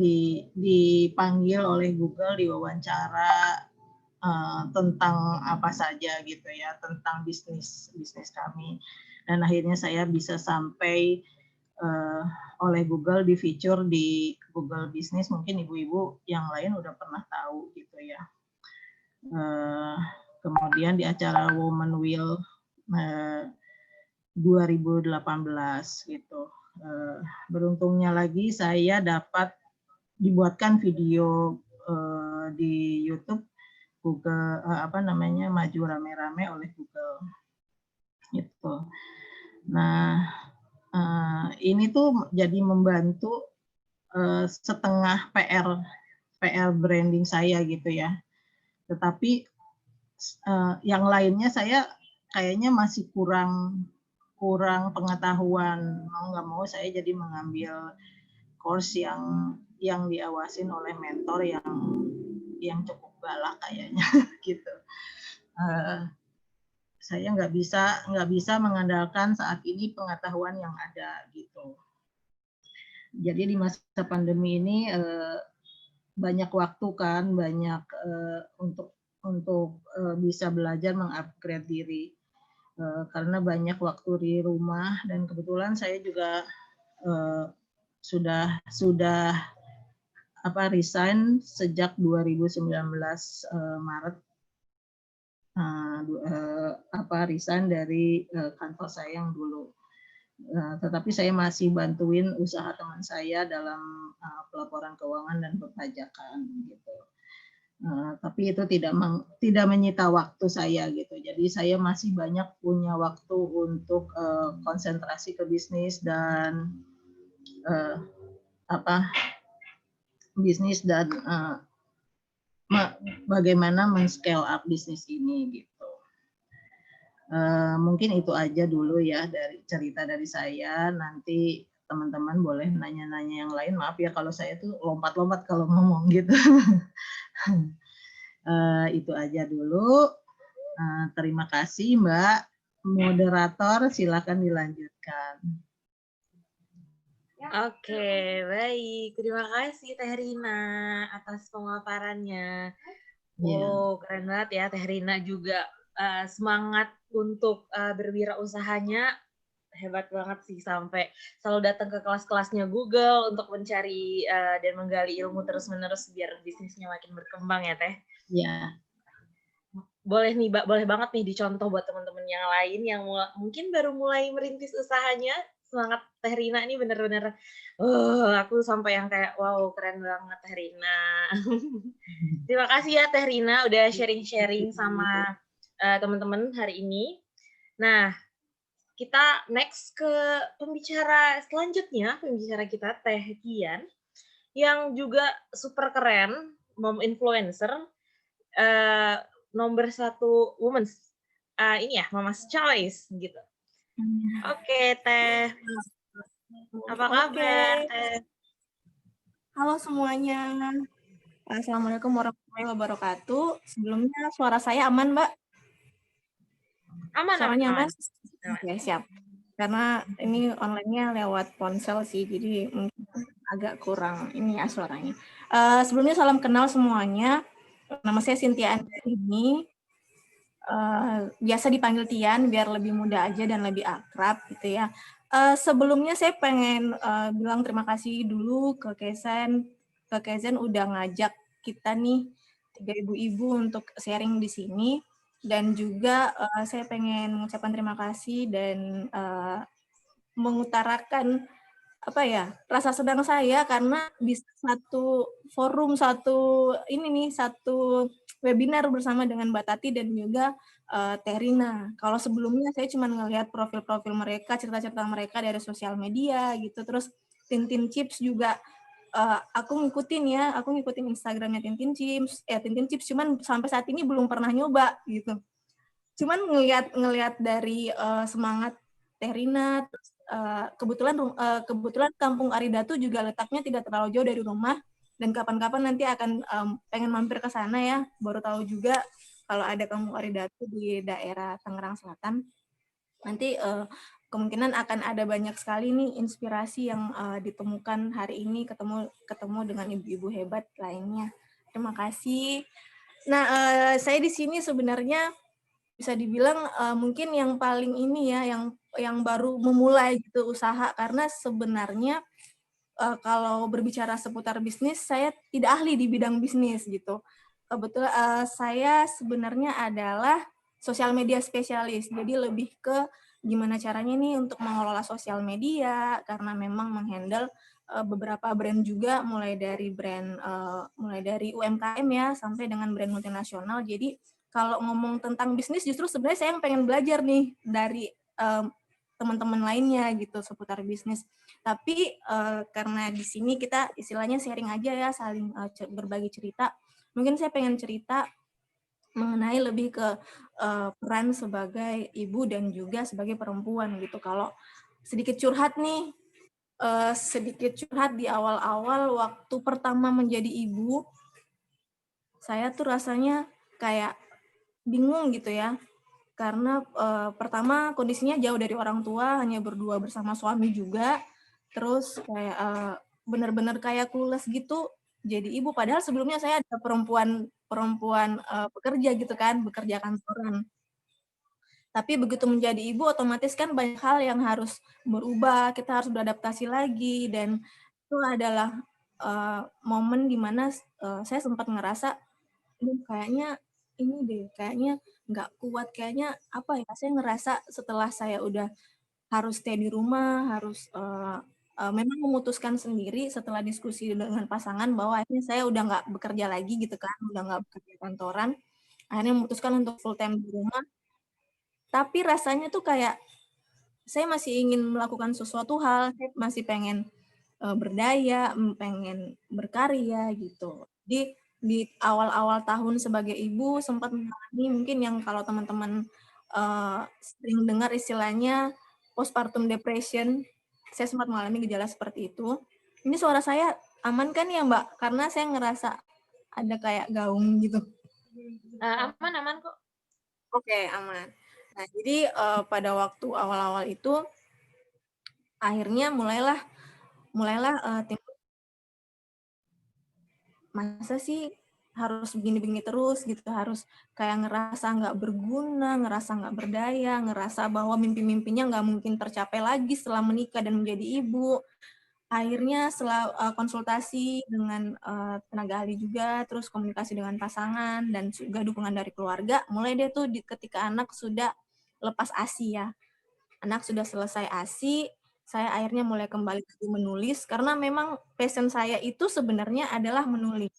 Speaker 3: dipanggil oleh Google diwawancara tentang apa saja gitu ya, tentang bisnis kami. Dan akhirnya saya bisa sampai oleh Google di feature di Google Business, mungkin ibu-ibu yang lain udah pernah tahu gitu ya. Kemudian di acara Woman Wheel 2018 gitu. Beruntungnya lagi saya dapat dibuatkan video di YouTube Google maju rame-rame oleh Google gitu. Nah, ini tuh jadi membantu setengah PR branding saya gitu ya. Tetapi yang lainnya saya kayaknya masih kurang pengetahuan. Mau nggak mau saya jadi mengambil course yang diawasin oleh mentor yang cukup galak kayaknya gitu. Saya nggak bisa mengandalkan saat ini pengetahuan yang ada gitu. Jadi di masa pandemi ini banyak waktu kan, banyak untuk bisa belajar mengupgrade diri karena banyak waktu di rumah, dan kebetulan saya juga sudah resign sejak 2019 Maret, resign dari kantor saya yang dulu. Tetapi saya masih bantuin usaha teman saya dalam pelaporan keuangan dan perpajakan gitu. Tapi itu tidak menyita waktu saya gitu. Jadi saya masih banyak punya waktu untuk konsentrasi ke bisnis dan bisnis dan bagaimana men-scale up bisnis ini gitu. Mungkin itu aja dulu ya dari cerita dari saya. Nanti teman-teman boleh nanya-nanya yang lain. Maaf ya kalau saya tuh lompat-lompat kalau ngomong gitu. Itu aja dulu. Terima kasih Mbak moderator, silakan dilanjutkan.
Speaker 1: Oke, baik. Terima kasih Teh Rina atas pemaparannya. Oh, keren banget ya Teh Rina juga semangat untuk berwirausahanya hebat banget sih, sampai selalu datang ke kelas-kelasnya Google untuk mencari dan menggali ilmu terus-menerus biar bisnisnya makin berkembang ya Teh.
Speaker 3: Iya.
Speaker 1: Boleh nih, boleh banget nih dicontoh buat teman-teman yang lain yang mungkin baru mulai merintis usahanya. Semangat Teh Rina ini bener-bener aku sampai yang kayak wow, keren banget Teh Rina. Terima kasih ya Teh Rina udah sharing-sharing sama teman-teman hari ini. Nah, kita next ke pembicara selanjutnya, pembicara kita Teh Kian yang juga super keren, mom influencer, nomor 1 women's ini ya, Mama's Choice gitu. Oke, Teh. Apa kabar, Teh?
Speaker 4: Halo semuanya. Assalamualaikum warahmatullahi wabarakatuh. Sebelumnya suara saya aman, Mbak?
Speaker 1: Aman.
Speaker 4: Suaranya aman? Oke, siap. Karena ini online-nya lewat ponsel sih, jadi mungkin agak kurang ini ya suaranya. Sebelumnya salam kenal semuanya. Nama saya Cynthia Andrini. Biasa dipanggil Tian biar lebih mudah aja dan lebih akrab gitu ya. Sebelumnya saya pengen bilang terima kasih dulu ke Kezen udah ngajak kita nih 3 ibu-ibu untuk sharing di sini, dan juga saya pengen mengucapkan terima kasih dan mengutarakan rasa senang saya karena bisa satu forum, satu webinar bersama dengan Mbak Tati dan juga Teh Rina. Kalau sebelumnya saya cuma ngelihat profil-profil mereka, cerita-cerita mereka dari sosial media gitu. Terus Tintin Chips juga aku ngikutin Instagramnya Tintin Chips, cuman sampai saat ini belum pernah nyoba gitu. Cuman ngelihat dari semangat Teh Rina, kebetulan Kampung Aridatu juga letaknya tidak terlalu jauh dari rumah, dan kapan-kapan nanti akan pengen mampir ke sana ya. Baru tahu juga kalau ada Kampung Aridatu di daerah Tangerang Selatan. Nanti kemungkinan akan ada banyak sekali nih inspirasi yang ditemukan hari ini, ketemu dengan ibu-ibu hebat lainnya. Terima kasih. Nah, saya di sini sebenarnya bisa dibilang mungkin yang paling ini ya, yang baru memulai gitu usaha, karena sebenarnya kalau berbicara seputar bisnis, saya tidak ahli di bidang bisnis gitu. Kebetulan saya sebenarnya adalah sosial media spesialis, jadi lebih ke gimana caranya nih untuk mengelola sosial media, karena memang menghandle beberapa brand juga, mulai dari UMKM ya sampai dengan brand multinasional. Jadi kalau ngomong tentang bisnis, justru sebenarnya saya yang pengen belajar nih dari teman-teman lainnya gitu seputar bisnis. Tapi karena di sini kita istilahnya sharing aja ya, saling berbagi cerita. Mungkin saya pengen cerita mengenai lebih ke peran sebagai ibu dan juga sebagai perempuan gitu. Kalau sedikit curhat nih, sedikit curhat di awal-awal waktu pertama menjadi ibu, saya tuh rasanya kayak bingung gitu ya. Karena pertama kondisinya jauh dari orang tua, hanya berdua bersama suami juga. Terus kayak benar-benar kayak clueless gitu jadi ibu. Padahal sebelumnya saya ada perempuan pekerja gitu kan, bekerja kantoran. Tapi begitu menjadi ibu otomatis kan banyak hal yang harus berubah, kita harus beradaptasi lagi, dan itu adalah momen di mana saya sempat ngerasa, kayaknya ini deh, kayaknya nggak kuat, kayaknya apa ya, saya ngerasa setelah saya udah harus stay di rumah, harus memang memutuskan sendiri setelah diskusi dengan pasangan bahwa akhirnya saya udah nggak bekerja lagi gitu kan, udah nggak bekerja kantoran, akhirnya memutuskan untuk full time di rumah. Tapi rasanya tuh kayak saya masih ingin melakukan sesuatu hal, saya masih pengen berdaya, pengen berkarya gitu. Jadi di awal-awal tahun sebagai ibu sempat mengalami mungkin yang kalau teman-teman sering dengar istilahnya postpartum depression. Saya sempat mengalami gejala seperti itu. Ini suara saya aman kan ya Mbak? Karena saya ngerasa ada kayak gaung gitu.
Speaker 1: Aman kok.
Speaker 4: Oke, aman. Nah, jadi pada waktu awal-awal itu akhirnya mulailah timbul, masa sih harus begini-begini terus gitu, harus kayak ngerasa nggak berguna, ngerasa nggak berdaya, ngerasa bahwa mimpi-mimpinya nggak mungkin tercapai lagi setelah menikah dan menjadi ibu. Akhirnya setelah konsultasi dengan tenaga ahli juga, terus komunikasi dengan pasangan, dan juga dukungan dari keluarga, mulai deh tuh ketika anak sudah lepas ASI ya. Anak sudah selesai ASI, saya akhirnya mulai kembali lagi menulis, karena memang passion saya itu sebenarnya adalah menulis.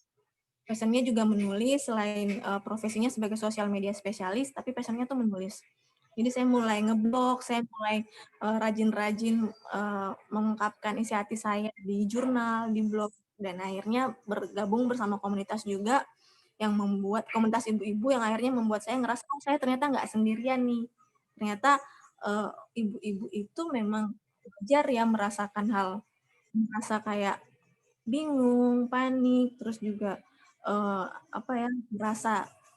Speaker 4: Passionnya juga menulis, selain profesinya sebagai sosial media spesialis, tapi passionnya tuh menulis. Jadi saya mulai ngeblog, saya mulai rajin-rajin mengungkapkan isi hati saya di jurnal, di blog, dan akhirnya bergabung bersama komunitas juga yang membuat komunitas ibu-ibu yang akhirnya membuat saya ngerasa, oh saya ternyata nggak sendirian nih. Ternyata ibu-ibu itu memang wajar ya merasakan merasa kayak bingung, panik, terus juga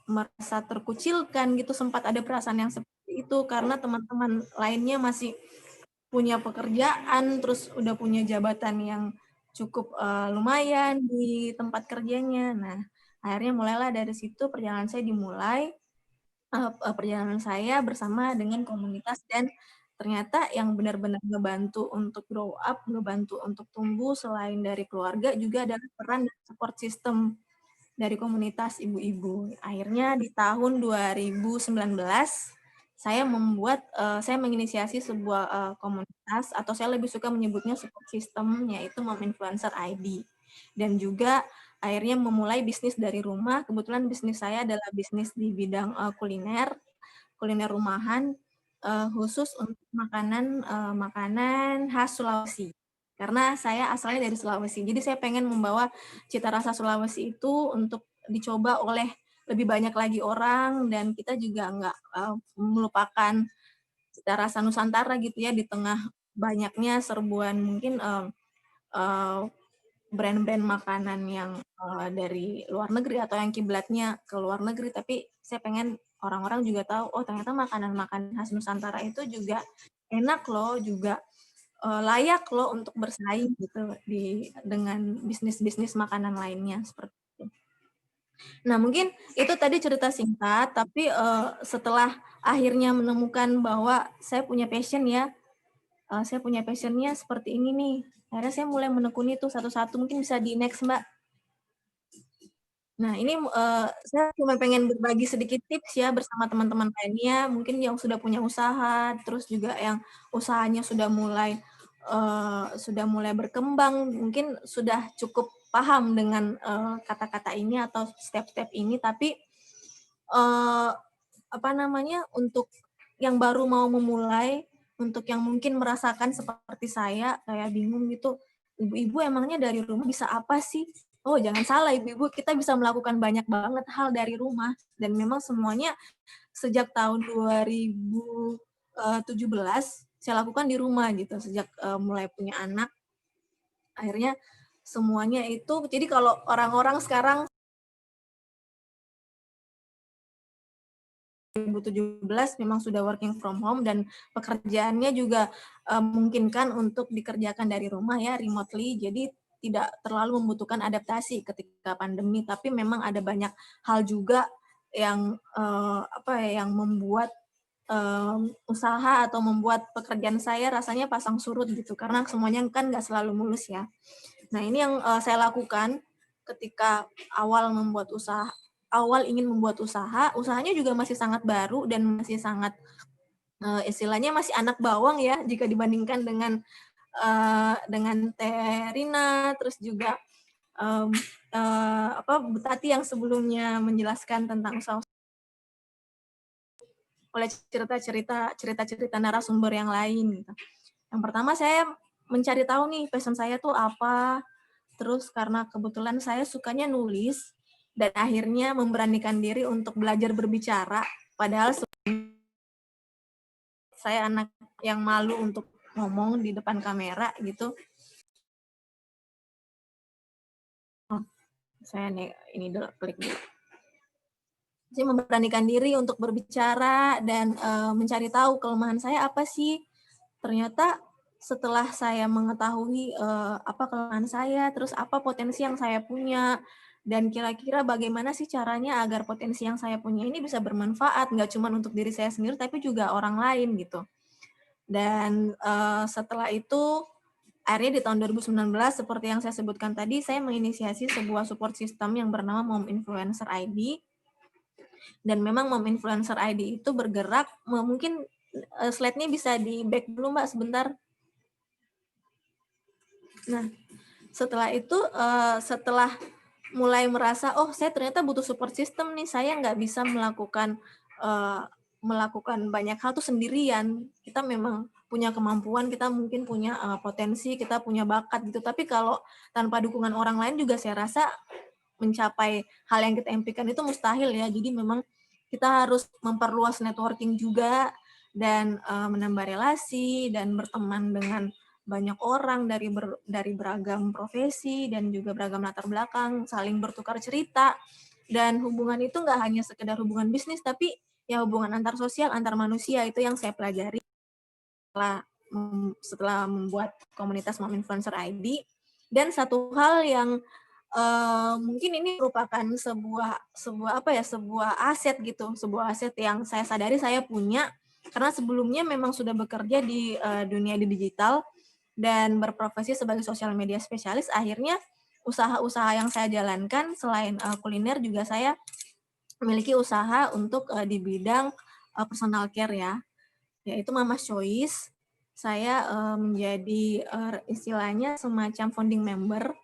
Speaker 4: merasa terkucilkan gitu, sempat ada perasaan yang seperti itu karena teman-teman lainnya masih punya pekerjaan, terus udah punya jabatan yang cukup lumayan di tempat kerjanya. Nah, akhirnya mulailah dari situ perjalanan saya dimulai, perjalanan saya bersama dengan komunitas, dan ternyata yang benar-benar ngebantu untuk grow up, ngebantu untuk tumbuh selain dari keluarga juga adalah peran dan support system dari komunitas ibu-ibu. Akhirnya di tahun 2019 saya menginisiasi sebuah komunitas, atau saya lebih suka menyebutnya support system, yaitu Mom Influencer ID. Dan juga akhirnya memulai bisnis dari rumah. Kebetulan bisnis saya adalah bisnis di bidang kuliner rumahan, khusus untuk makanan khas Sulawesi. Karena saya asalnya dari Sulawesi, jadi saya pengen membawa cita rasa Sulawesi itu untuk dicoba oleh lebih banyak lagi orang, dan kita juga nggak melupakan cita rasa Nusantara gitu ya, di tengah banyaknya serbuan mungkin brand-brand makanan yang dari luar negeri atau yang kiblatnya ke luar negeri, tapi saya pengen orang-orang juga tahu, oh ternyata makanan-makanan khas Nusantara itu juga enak loh, juga layak loh untuk bersaing gitu dengan bisnis-bisnis makanan lainnya seperti itu. Nah, mungkin itu tadi cerita singkat, tapi setelah akhirnya menemukan bahwa saya punya passion ya, saya punya passionnya seperti ini nih. Akhirnya saya mulai menekuni itu satu-satu, mungkin bisa di next Mbak. Nah, ini saya cuma pengen berbagi sedikit tips ya bersama teman-teman lainnya, mungkin yang sudah punya usaha, terus juga yang usahanya sudah mulai berkembang, mungkin sudah cukup paham dengan kata-kata ini atau step-step ini, tapi untuk yang baru mau memulai, untuk yang mungkin merasakan seperti saya, kayak bingung gitu, ibu-ibu emangnya dari rumah bisa apa sih? Oh, jangan salah ibu-ibu, kita bisa melakukan banyak banget hal dari rumah, dan memang semuanya sejak tahun 2017 saya lakukan di rumah gitu, sejak mulai punya anak. akhirnya semuanya itu, jadi kalau orang-orang sekarang 2017 memang sudah working from home dan pekerjaannya juga memungkinkan untuk dikerjakan dari rumah ya, remotely, jadi tidak terlalu membutuhkan adaptasi ketika pandemi, tapi memang ada banyak hal juga yang yang membuat usaha atau membuat pekerjaan saya rasanya pasang surut gitu, karena semuanya kan nggak selalu mulus ya. Nah, ini yang saya lakukan ketika awal ingin membuat usaha, usahanya juga masih sangat baru dan masih sangat istilahnya masih anak bawang ya jika dibandingkan dengan Teh Rina, terus juga Bu Tati yang sebelumnya menjelaskan tentang usaha oleh cerita-cerita narasumber yang lain gitu. Yang pertama saya mencari tahu nih passion saya tuh apa. Terus karena kebetulan saya sukanya nulis dan akhirnya memberanikan diri untuk belajar berbicara, padahal saya anak yang malu untuk ngomong di depan kamera gitu. Saya ini dulu klik dulu. Saya memberanikan diri untuk berbicara dan mencari tahu kelemahan saya apa sih. Ternyata setelah saya mengetahui apa kelemahan saya, terus apa potensi yang saya punya, dan kira-kira bagaimana sih caranya agar potensi yang saya punya ini bisa bermanfaat, nggak cuma untuk diri saya sendiri, tapi juga orang lain gitu. Dan setelah itu, akhirnya di tahun 2019, seperti yang saya sebutkan tadi, saya menginisiasi sebuah support system yang bernama Mom Influencer ID. Dan memang Mom Influencer ID itu bergerak, mungkin slide-nya bisa di back dulu Mbak sebentar. Nah, setelah itu, setelah mulai merasa, oh saya ternyata butuh support system nih, saya nggak bisa melakukan banyak hal tuh sendirian. Kita memang punya kemampuan, kita mungkin punya potensi, kita punya bakat gitu. Tapi kalau tanpa dukungan orang lain juga saya rasa mencapai hal yang kita impikan itu mustahil ya. Jadi memang kita harus memperluas networking juga dan menambah relasi dan berteman dengan banyak orang dari beragam profesi dan juga beragam latar belakang, saling bertukar cerita, dan hubungan itu nggak hanya sekedar hubungan bisnis, tapi ya hubungan antar sosial, antar manusia, itu yang saya pelajari setelah membuat komunitas Mom Influencer ID. Dan satu hal yang mungkin ini merupakan sebuah aset gitu, sebuah aset yang saya sadari saya punya, karena sebelumnya memang sudah bekerja di dunia digital, dan berprofesi sebagai sosial media spesialis. Akhirnya usaha-usaha yang saya jalankan selain kuliner juga saya memiliki usaha untuk di bidang personal care ya, yaitu Mama's Choice. Saya menjadi istilahnya semacam founding member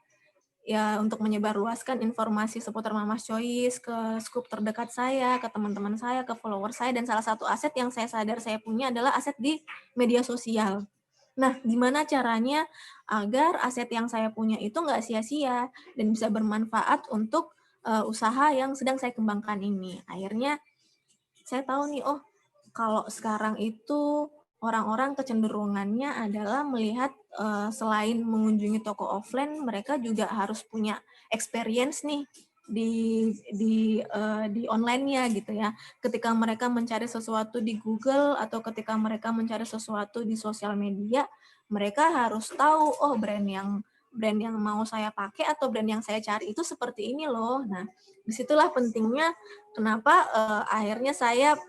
Speaker 4: ya untuk menyebarluaskan informasi seputar Mama's Choice ke skup terdekat saya, ke teman-teman saya, ke follower saya, dan salah satu aset yang saya sadar saya punya adalah aset di media sosial. Nah, gimana caranya agar aset yang saya punya itu nggak sia-sia dan bisa bermanfaat untuk usaha yang sedang saya kembangkan ini. Akhirnya saya tahu nih, oh kalau sekarang itu orang-orang kecenderungannya adalah melihat selain mengunjungi toko offline, mereka juga harus punya experience nih di online-nya gitu ya. Ketika mereka mencari sesuatu di Google atau ketika mereka mencari sesuatu di sosial media, mereka harus tahu, oh brand yang mau saya pakai atau brand yang saya cari itu seperti ini loh. Nah, disitulah pentingnya kenapa akhirnya saya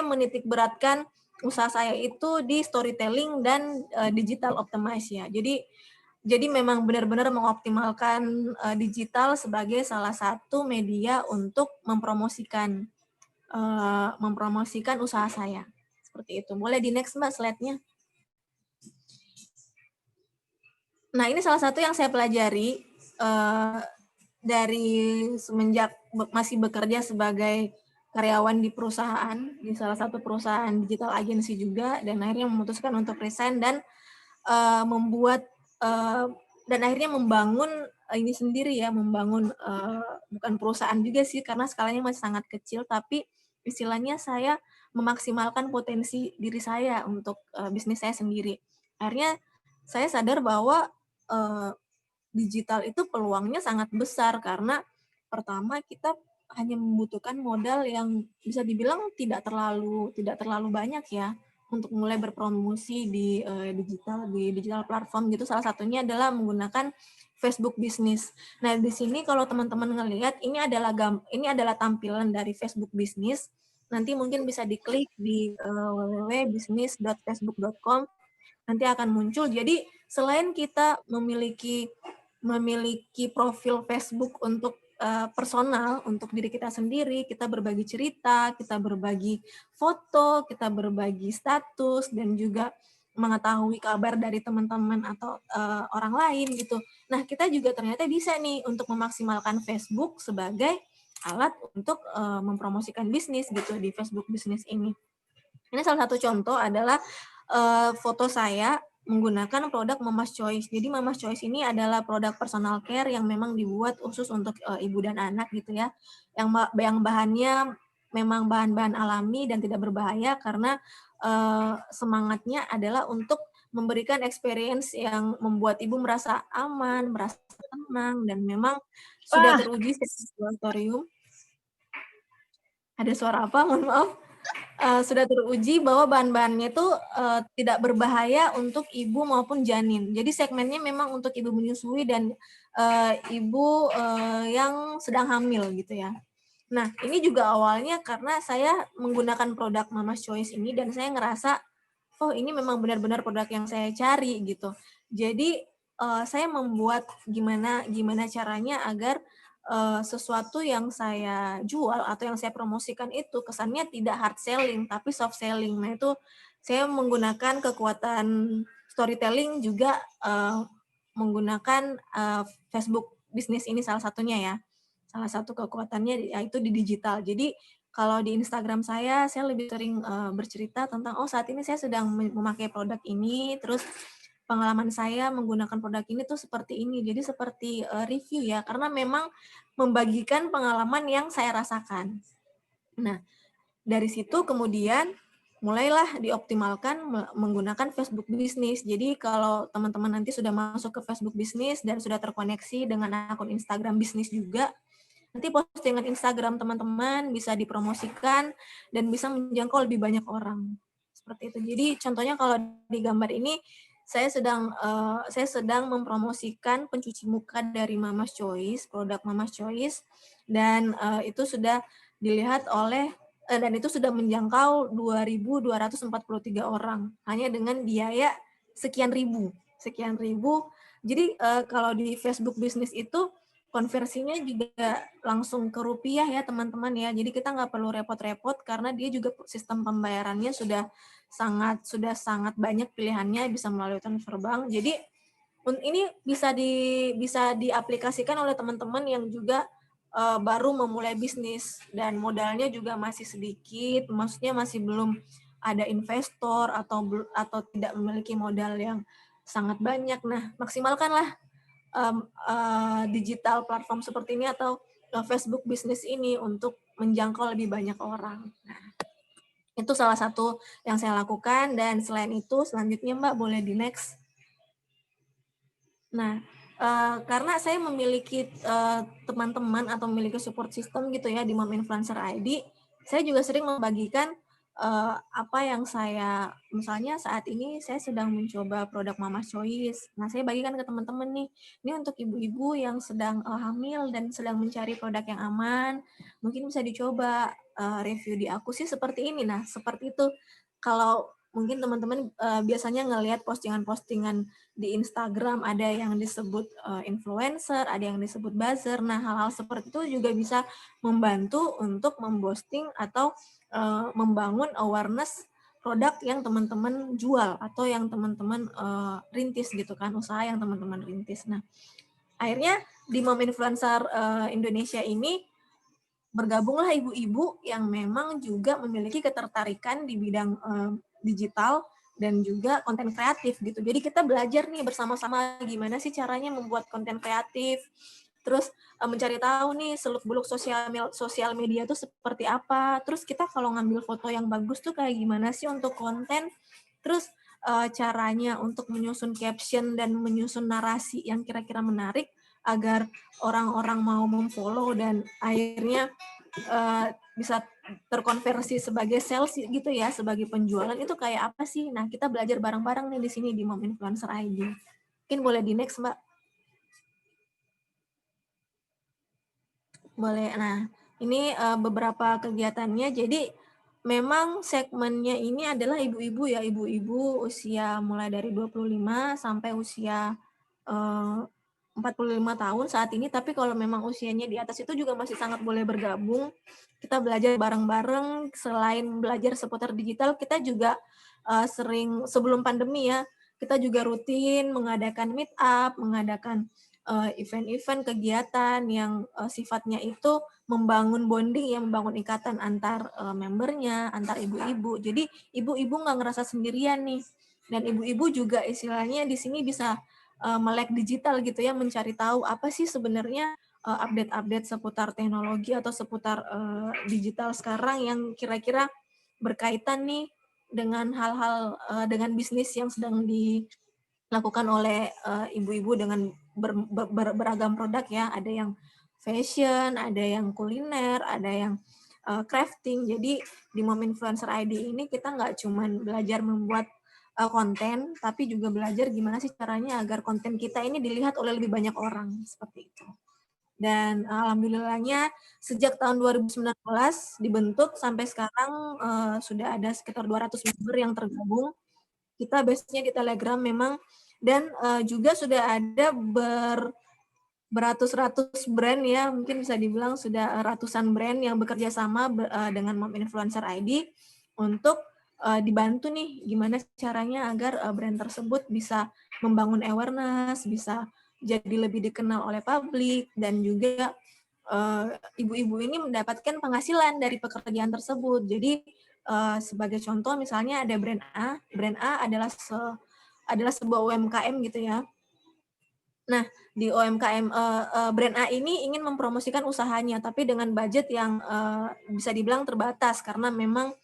Speaker 4: menitik beratkan usaha saya itu di storytelling dan digital optimize ya. Jadi memang benar-benar mengoptimalkan digital sebagai salah satu media untuk mempromosikan usaha saya. Seperti itu. Boleh di next Mbak slide-nya. Nah, ini salah satu yang saya pelajari dari semenjak masih bekerja sebagai karyawan di perusahaan, di salah satu perusahaan digital agency juga, dan akhirnya memutuskan untuk resign dan dan akhirnya membangun ini sendiri ya, membangun bukan perusahaan juga sih karena skalanya masih sangat kecil, tapi istilahnya saya memaksimalkan potensi diri saya untuk bisnis saya sendiri. Akhirnya saya sadar bahwa digital itu peluangnya sangat besar karena pertama kita hanya membutuhkan modal yang bisa dibilang tidak terlalu banyak ya untuk mulai berpromosi di digital platform gitu. Salah satunya adalah menggunakan Facebook Business. Nah, di sini kalau teman-teman ngelihat ini adalah tampilan dari Facebook Business. Nanti mungkin bisa diklik di www.business.facebook.com, nanti akan muncul. Jadi selain kita memiliki profil Facebook untuk personal, untuk diri kita sendiri, kita berbagi cerita, kita berbagi foto, kita berbagi status, dan juga mengetahui kabar dari teman-teman atau orang lain gitu. Nah, kita juga ternyata bisa nih untuk memaksimalkan Facebook sebagai alat untuk mempromosikan bisnis gitu di Facebook Business ini. Ini salah satu contoh adalah foto saya menggunakan produk Mama's Choice. Jadi Mama's Choice ini adalah produk personal care yang memang dibuat khusus untuk ibu dan anak gitu ya. Yang bahannya memang bahan-bahan alami dan tidak berbahaya karena semangatnya adalah untuk memberikan experience yang membuat ibu merasa aman, merasa tenang, dan memang sudah teruji secara laboratorium. Ada suara apa? Mohon maaf. Sudah teruji bahwa bahan-bahannya itu tidak berbahaya untuk ibu maupun janin. Jadi segmennya memang untuk ibu menyusui dan ibu yang sedang hamil gitu ya. Nah, ini juga awalnya karena saya menggunakan produk Mama's Choice ini dan saya ngerasa, oh ini memang benar-benar produk yang saya cari gitu. Jadi saya membuat gimana caranya agar sesuatu yang saya jual atau yang saya promosikan itu kesannya tidak hard selling tapi soft selling. Nah, itu saya menggunakan kekuatan storytelling juga menggunakan Facebook Business ini salah satunya ya. Salah satu kekuatannya yaitu di digital. Jadi kalau di Instagram saya lebih sering bercerita tentang, oh saat ini saya sedang memakai produk ini, terus pengalaman saya menggunakan produk ini tuh seperti ini. Jadi seperti review ya, karena memang membagikan pengalaman yang saya rasakan. Nah, dari situ kemudian mulailah dioptimalkan menggunakan Facebook Business. Jadi kalau teman-teman nanti sudah masuk ke Facebook Business dan sudah terkoneksi dengan akun Instagram bisnis juga, nanti postingan Instagram teman-teman bisa dipromosikan dan bisa menjangkau lebih banyak orang. Seperti itu. Jadi contohnya kalau di gambar ini saya sedang mempromosikan pencuci muka dari Mama's Choice, produk Mama's Choice, dan itu sudah dilihat oleh dan itu sudah menjangkau 2.243 orang hanya dengan biaya sekian ribu. Jadi kalau di Facebook Business itu konversinya juga langsung ke rupiah ya teman-teman ya. Jadi kita nggak perlu repot-repot karena dia juga sistem pembayarannya sudah sangat banyak pilihannya, bisa melalui transfer bank. Jadi ini bisa diaplikasikan oleh teman-teman yang juga baru memulai bisnis dan modalnya juga masih sedikit, maksudnya masih belum ada investor atau tidak memiliki modal yang sangat banyak. Nah, maksimalkanlah digital platform seperti ini atau Facebook Business ini untuk menjangkau lebih banyak orang. Nah, itu salah satu yang saya lakukan, dan selain itu selanjutnya Mbak boleh di next. Nah, karena saya memiliki teman-teman atau memiliki support system gitu ya di Mom Influencer ID, saya juga sering membagikan apa yang saya, misalnya saat ini saya sedang mencoba produk Mama's Choice. Nah, saya bagikan ke teman-teman nih, ini untuk ibu-ibu yang sedang hamil dan sedang mencari produk yang aman, mungkin bisa dicoba review di aku sih seperti ini. Nah, seperti itu. Kalau mungkin teman-teman biasanya ngelihat postingan-postingan di Instagram, ada yang disebut influencer, ada yang disebut buzzer. Nah, hal-hal seperti itu juga bisa membantu untuk memposting atau membangun awareness produk yang teman-teman jual atau yang teman-teman rintis gitu kan, usaha yang teman-teman rintis. Nah, akhirnya di Mom Influencer Indonesia ini bergabunglah ibu-ibu yang memang juga memiliki ketertarikan di bidang digital dan juga konten kreatif gitu. Jadi kita belajar nih bersama-sama gimana sih caranya membuat konten kreatif. Terus mencari tahu nih seluk-beluk sosial media itu seperti apa. Terus kita kalau ngambil foto yang bagus tuh kayak gimana sih untuk konten. Terus caranya untuk menyusun caption dan menyusun narasi yang kira-kira menarik agar orang-orang mau memfollow dan akhirnya bisa terkonversi sebagai sales gitu ya, sebagai penjualan itu kayak apa sih? Nah, kita belajar bareng-bareng nih di sini di Mom Influencer ID. Mungkin boleh di next, Mbak. Boleh. Nah, ini beberapa kegiatannya. Jadi memang segmennya ini adalah ibu-ibu ya, ibu-ibu usia mulai dari 25 sampai usia 45 tahun saat ini, tapi kalau memang usianya di atas itu juga masih sangat boleh bergabung. Kita belajar bareng-bareng, selain belajar seputar digital, kita juga sering, sebelum pandemi ya, kita juga rutin mengadakan meet up, mengadakan event-event kegiatan yang sifatnya itu membangun bonding, ya, membangun ikatan antar membernya, antar ibu-ibu. Jadi ibu-ibu nggak ngerasa sendirian nih. Dan ibu-ibu juga istilahnya di sini bisa melek digital gitu ya, mencari tahu apa sih sebenarnya update-update seputar teknologi atau seputar digital sekarang yang kira-kira berkaitan nih dengan hal-hal dengan bisnis yang sedang dilakukan oleh ibu-ibu dengan beragam produk ya. Ada yang fashion, ada yang kuliner, ada yang crafting. Jadi di Mom Influencer ID ini kita nggak cuman belajar membuat konten, tapi juga belajar gimana sih caranya agar konten kita ini dilihat oleh lebih banyak orang, seperti itu. Dan alhamdulillahnya sejak tahun 2019 dibentuk sampai sekarang sudah ada sekitar 200 member yang tergabung. Kita base-nya di Telegram memang, dan juga sudah ada beratus-ratus brand ya, mungkin bisa dibilang sudah ratusan brand yang bekerja sama dengan Mom Influencer ID untuk dibantu nih gimana caranya agar brand tersebut bisa membangun awareness, bisa jadi lebih dikenal oleh publik, dan juga ibu-ibu ini mendapatkan penghasilan dari pekerjaan tersebut. Jadi sebagai contoh misalnya ada brand A adalah sebuah UMKM gitu ya. Nah, di UMKM brand A ini ingin mempromosikan usahanya, tapi dengan budget yang bisa dibilang terbatas karena memang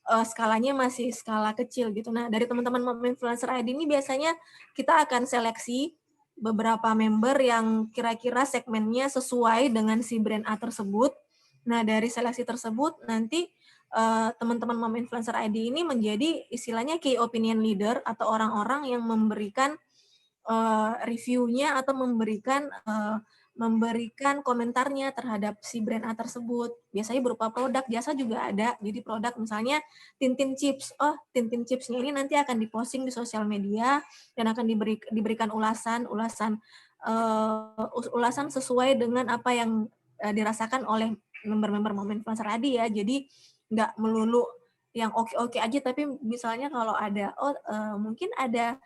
Speaker 4: skalanya masih skala kecil gitu. Nah, dari teman-teman Mom Influencer ID ini biasanya kita akan seleksi beberapa member yang kira-kira segmennya sesuai dengan si brand A tersebut. Nah, dari seleksi tersebut nanti teman-teman Mom Influencer ID ini menjadi istilahnya key opinion leader atau orang-orang yang memberikan reviewnya atau memberikan komentarnya terhadap si brand A tersebut. Biasanya berupa produk, jasa juga ada. Jadi produk misalnya Tintin Chips. Oh, Tintin Chipsnya ini nanti akan diposting di sosial media dan akan diberikan ulasan sesuai dengan apa yang dirasakan oleh member-member Mom Influencer ID ya. Jadi nggak melulu yang oke-oke aja, tapi misalnya kalau ada mungkin ada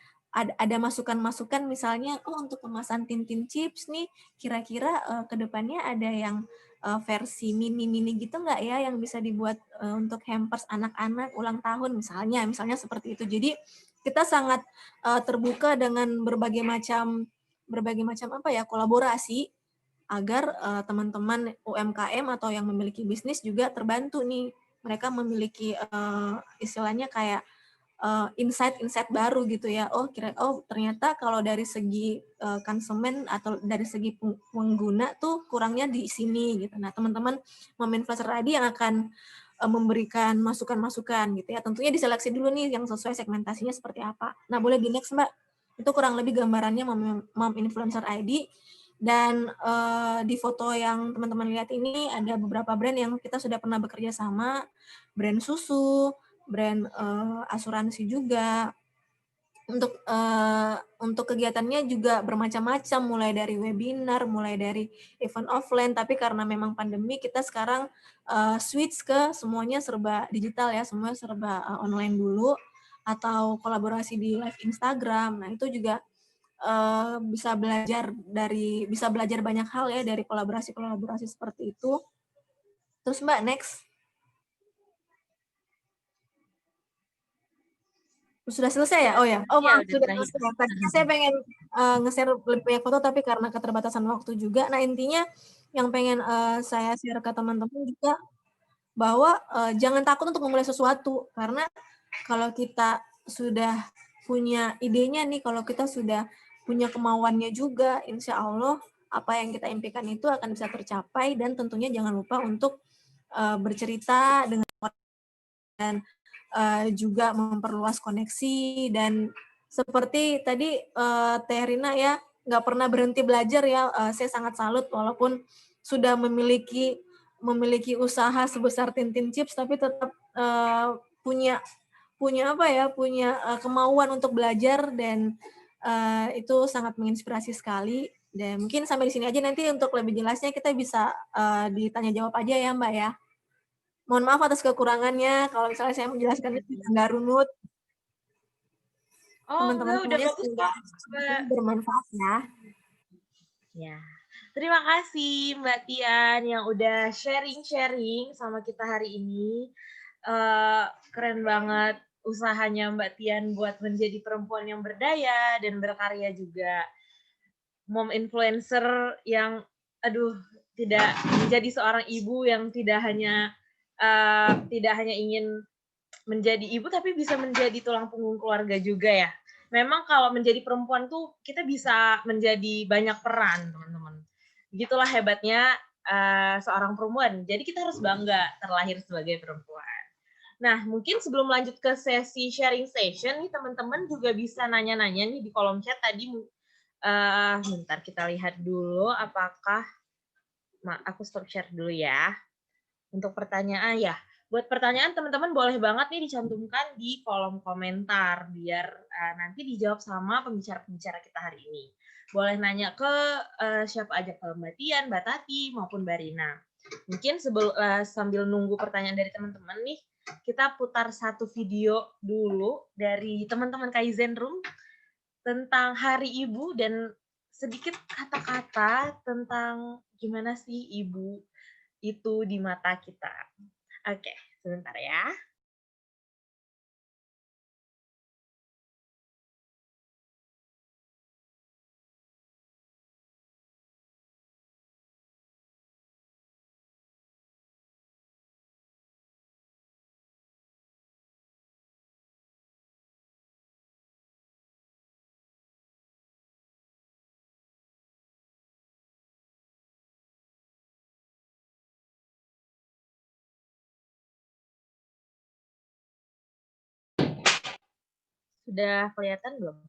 Speaker 4: masukan-masukan misalnya, untuk kemasan Tintin Chips nih, kira-kira ke depannya ada yang versi mini-mini gitu nggak ya yang bisa dibuat untuk hampers anak-anak ulang tahun misalnya seperti itu. Jadi kita sangat terbuka dengan berbagai macam kolaborasi agar teman-teman UMKM atau yang memiliki bisnis juga terbantu nih. Mereka memiliki istilahnya kayak insight baru gitu ya. Ternyata kalau dari segi konsumen atau dari segi pengguna tuh kurangnya di sini gitu. Nah, teman-teman Mom Influencer ID yang akan memberikan masukan-masukan gitu ya. Tentunya diseleksi dulu nih yang sesuai segmentasinya seperti apa. Nah, boleh di next, Mbak. Itu kurang lebih gambarannya Mom Influencer ID. Dan di foto yang teman-teman lihat ini ada beberapa brand yang kita sudah pernah bekerja sama. Brand susu, brand asuransi juga. Untuk kegiatannya juga bermacam-macam, mulai dari webinar, mulai dari event offline, tapi karena memang pandemi kita sekarang switch ke semuanya serba digital ya, semuanya serba online dulu, atau kolaborasi di live Instagram. Nah, itu juga bisa belajar banyak hal ya dari kolaborasi seperti itu. Terus Mbak, next. Sudah selesai ya? Oh ya. Oh maaf,
Speaker 1: udah
Speaker 4: sudah
Speaker 1: terakhir.
Speaker 4: selesai. Tadinya saya pengen nge-share lebih banyak foto, tapi karena keterbatasan waktu juga. Nah, intinya yang pengen saya share ke teman-teman juga bahwa jangan takut untuk memulai sesuatu, karena kalau kita sudah punya idenya nih, kalau kita sudah punya kemauannya juga, insya Allah apa yang kita impikan itu akan bisa tercapai, dan tentunya jangan lupa untuk bercerita dengan dan juga memperluas koneksi. Dan seperti tadi Teh Rina ya, nggak pernah berhenti belajar ya. Saya sangat salut walaupun sudah memiliki usaha sebesar Tintin Chips, tapi tetap punya kemauan untuk belajar, dan itu sangat menginspirasi sekali. Dan mungkin sampai di sini aja, nanti untuk lebih jelasnya kita bisa ditanya jawab aja ya Mbak ya. Mohon maaf atas kekurangannya kalau misalnya saya menjelaskannya nggak runut.
Speaker 1: Oh,
Speaker 4: Teman-teman
Speaker 1: enggak, udah
Speaker 4: semuanya
Speaker 1: bagus kok, Mbak.
Speaker 4: bermanfaat ya.
Speaker 1: Ya, terima kasih Mbak Tian yang udah sharing-sharing sama kita hari ini. Keren banget usahanya Mbak Tian buat menjadi perempuan yang berdaya dan berkarya juga. Mom influencer yang, tidak menjadi seorang ibu yang tidak hanya ingin menjadi ibu, tapi bisa menjadi tulang punggung keluarga juga ya. Memang kalau menjadi perempuan tuh kita bisa menjadi banyak peran, teman-teman. Begitulah hebatnya seorang perempuan. Jadi kita harus bangga terlahir sebagai perempuan. Nah, mungkin sebelum lanjut ke sesi sharing session nih, teman-teman juga bisa nanya-nanya nih di kolom chat tadi. Bentar kita lihat dulu apakah, aku stop share dulu ya. Untuk pertanyaan ya, buat pertanyaan teman-teman boleh banget nih dicantumkan di kolom komentar biar nanti dijawab sama pembicara-pembicara kita hari ini. Boleh nanya ke siapa aja, ke Mbak Tian, Mbak Tati, maupun Mbak Rina. Mungkin sambil nunggu pertanyaan dari teman-teman nih, kita putar satu video dulu dari teman-teman Kaizen Room tentang Hari Ibu dan sedikit kata-kata tentang gimana sih ibu itu di mata kita. Oke, sebentar ya. Sudah kelihatan belum?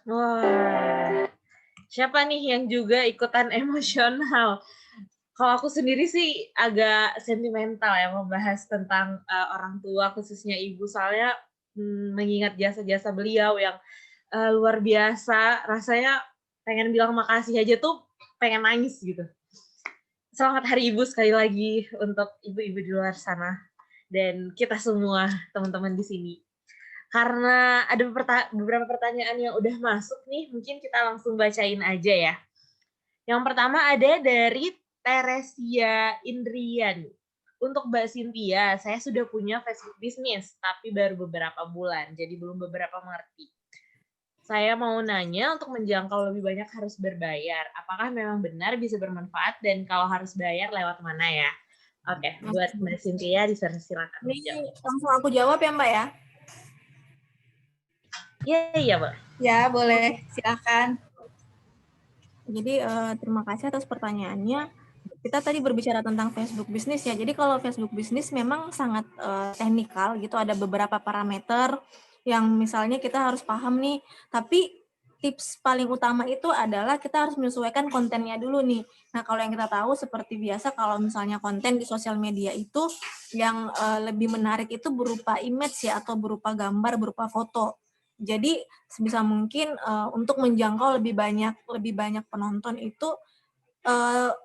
Speaker 1: Wah, siapa nih yang juga ikutan emosional? Kalau aku sendiri sih agak sentimental ya membahas tentang orang tua, khususnya ibu, soalnya mengingat jasa-jasa beliau yang luar biasa. Rasanya pengen bilang makasih aja tuh pengen nangis gitu. Selamat Hari Ibu sekali lagi untuk ibu-ibu di luar sana dan kita semua teman-teman di sini. Karena ada beberapa pertanyaan yang udah masuk nih, mungkin kita langsung bacain aja ya. Yang pertama ada dari Teresia Indrian. Untuk Mbak Cynthia, saya sudah punya Facebook bisnis, tapi baru beberapa bulan, jadi belum beberapa mengerti. Saya mau nanya, untuk menjangkau lebih banyak harus berbayar. Apakah memang benar bisa bermanfaat, dan kalau harus bayar lewat mana ya? Oke, buat Mbak Cynthia, silakan.
Speaker 4: Ini langsung aku jawab ya Mbak ya.
Speaker 1: Iya, Mbak.
Speaker 4: Ya, boleh. Silakan. Jadi terima kasih atas pertanyaannya. Kita tadi berbicara tentang Facebook bisnis ya. Jadi kalau Facebook bisnis memang sangat teknikal gitu. Ada beberapa parameter yang misalnya kita harus paham nih. Tapi tips paling utama itu adalah kita harus menyesuaikan kontennya dulu nih. Nah kalau yang kita tahu seperti biasa kalau misalnya konten di sosial media itu yang lebih menarik itu berupa image ya atau berupa gambar, berupa foto. Jadi sebisa mungkin untuk menjangkau lebih banyak penonton itu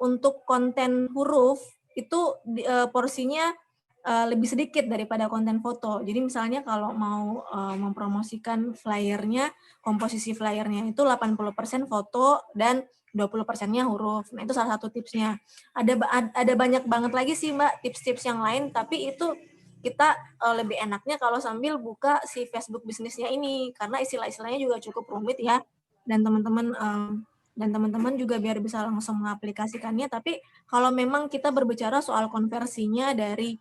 Speaker 4: untuk konten huruf itu porsinya lebih sedikit daripada konten foto. Jadi misalnya kalau mau mempromosikan flyernya, komposisi flyernya itu 80% foto dan 20%-nya huruf. Nah, itu salah satu tipsnya. Ada banyak banget lagi sih, Mbak, tips-tips yang lain, tapi itu kita lebih enaknya kalau sambil buka si Facebook bisnisnya ini, karena istilah-istilahnya juga cukup rumit ya, dan teman-teman juga biar bisa langsung mengaplikasikannya. Tapi kalau memang kita berbicara soal konversinya dari